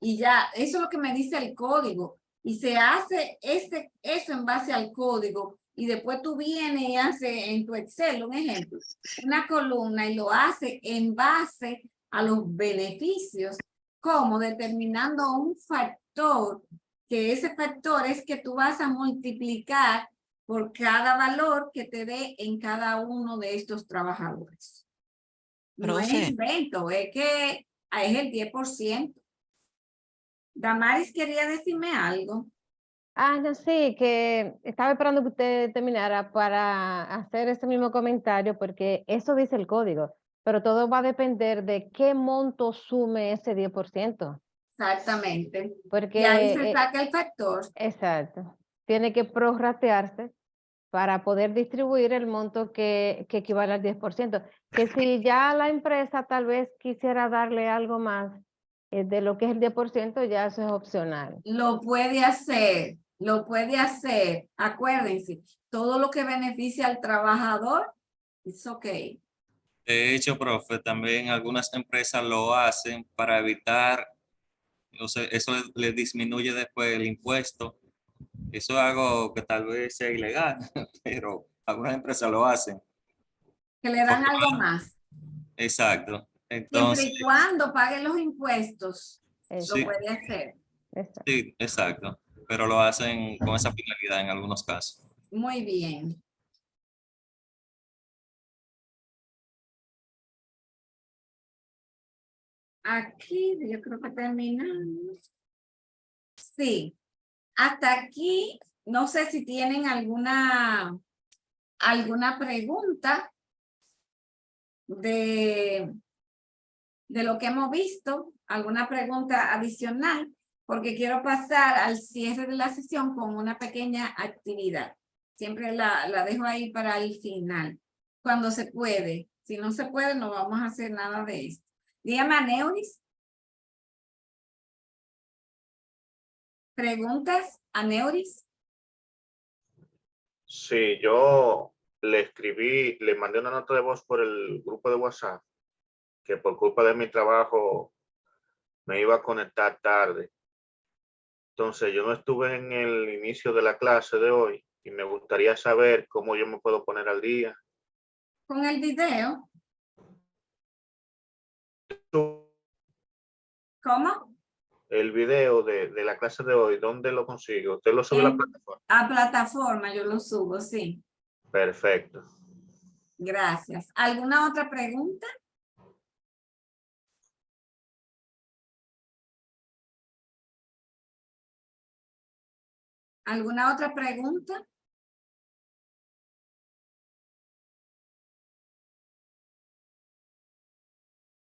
Y ya, eso es lo que me dice el código. Y se hace eso en base al código. Y después tú vienes y haces en tu Excel, un ejemplo, una columna y lo hace en base a los beneficios, como determinando un factor, que ese factor es que tú vas a multiplicar por cada valor que te dé en cada uno de estos trabajadores. No es Profe. invento, es que es el 10%. Damaris quería decirme algo. No, sí, que estaba esperando que usted terminara para hacer ese mismo comentario, porque eso dice el código, pero todo va a depender de qué monto sume ese 10%. Exactamente. Porque, Y ahí se saca el factor. exacto, tiene que prorratearse para poder distribuir el monto que equivale al 10%. Que si ya la empresa tal vez quisiera darle algo más de lo que es el 10%, ya eso es opcional. Lo puede hacer, lo puede hacer. Acuérdense, todo lo que beneficia al trabajador, es ok. De hecho, profe, también algunas empresas lo hacen para evitar, o sea, eso le disminuye después el impuesto. Eso es algo que tal vez sea ilegal, pero algunas empresas lo hacen. Que le dan algo más. Exacto. Siempre Entonces, y cuando pague los impuestos, lo sí, puede hacer. sí, exacto. Pero lo hacen con esa finalidad en algunos casos. Muy bien. Aquí yo creo que terminamos. Sí. Hasta aquí, no sé si tienen alguna pregunta de lo que hemos visto, alguna pregunta adicional, porque quiero pasar al cierre de la sesión con una pequeña actividad. Siempre la dejo ahí para el final, cuando se puede. Si no se puede, no vamos a hacer nada de esto. Dígame, Aneuris. ¿Preguntas, Aneuris? Sí, yo le escribí, le mandé una nota de voz por el grupo de WhatsApp, que por culpa de mi trabajo me iba a conectar tarde. Entonces yo no estuve en el inicio de la clase de hoy y me gustaría saber cómo yo me puedo poner al día. Con el video. ¿Cómo? El video de la clase de hoy, ¿dónde lo consigo? ¿Usted lo sube a la plataforma? A plataforma, yo lo subo, sí. Perfecto. Gracias. ¿Alguna otra pregunta? ¿Alguna otra pregunta?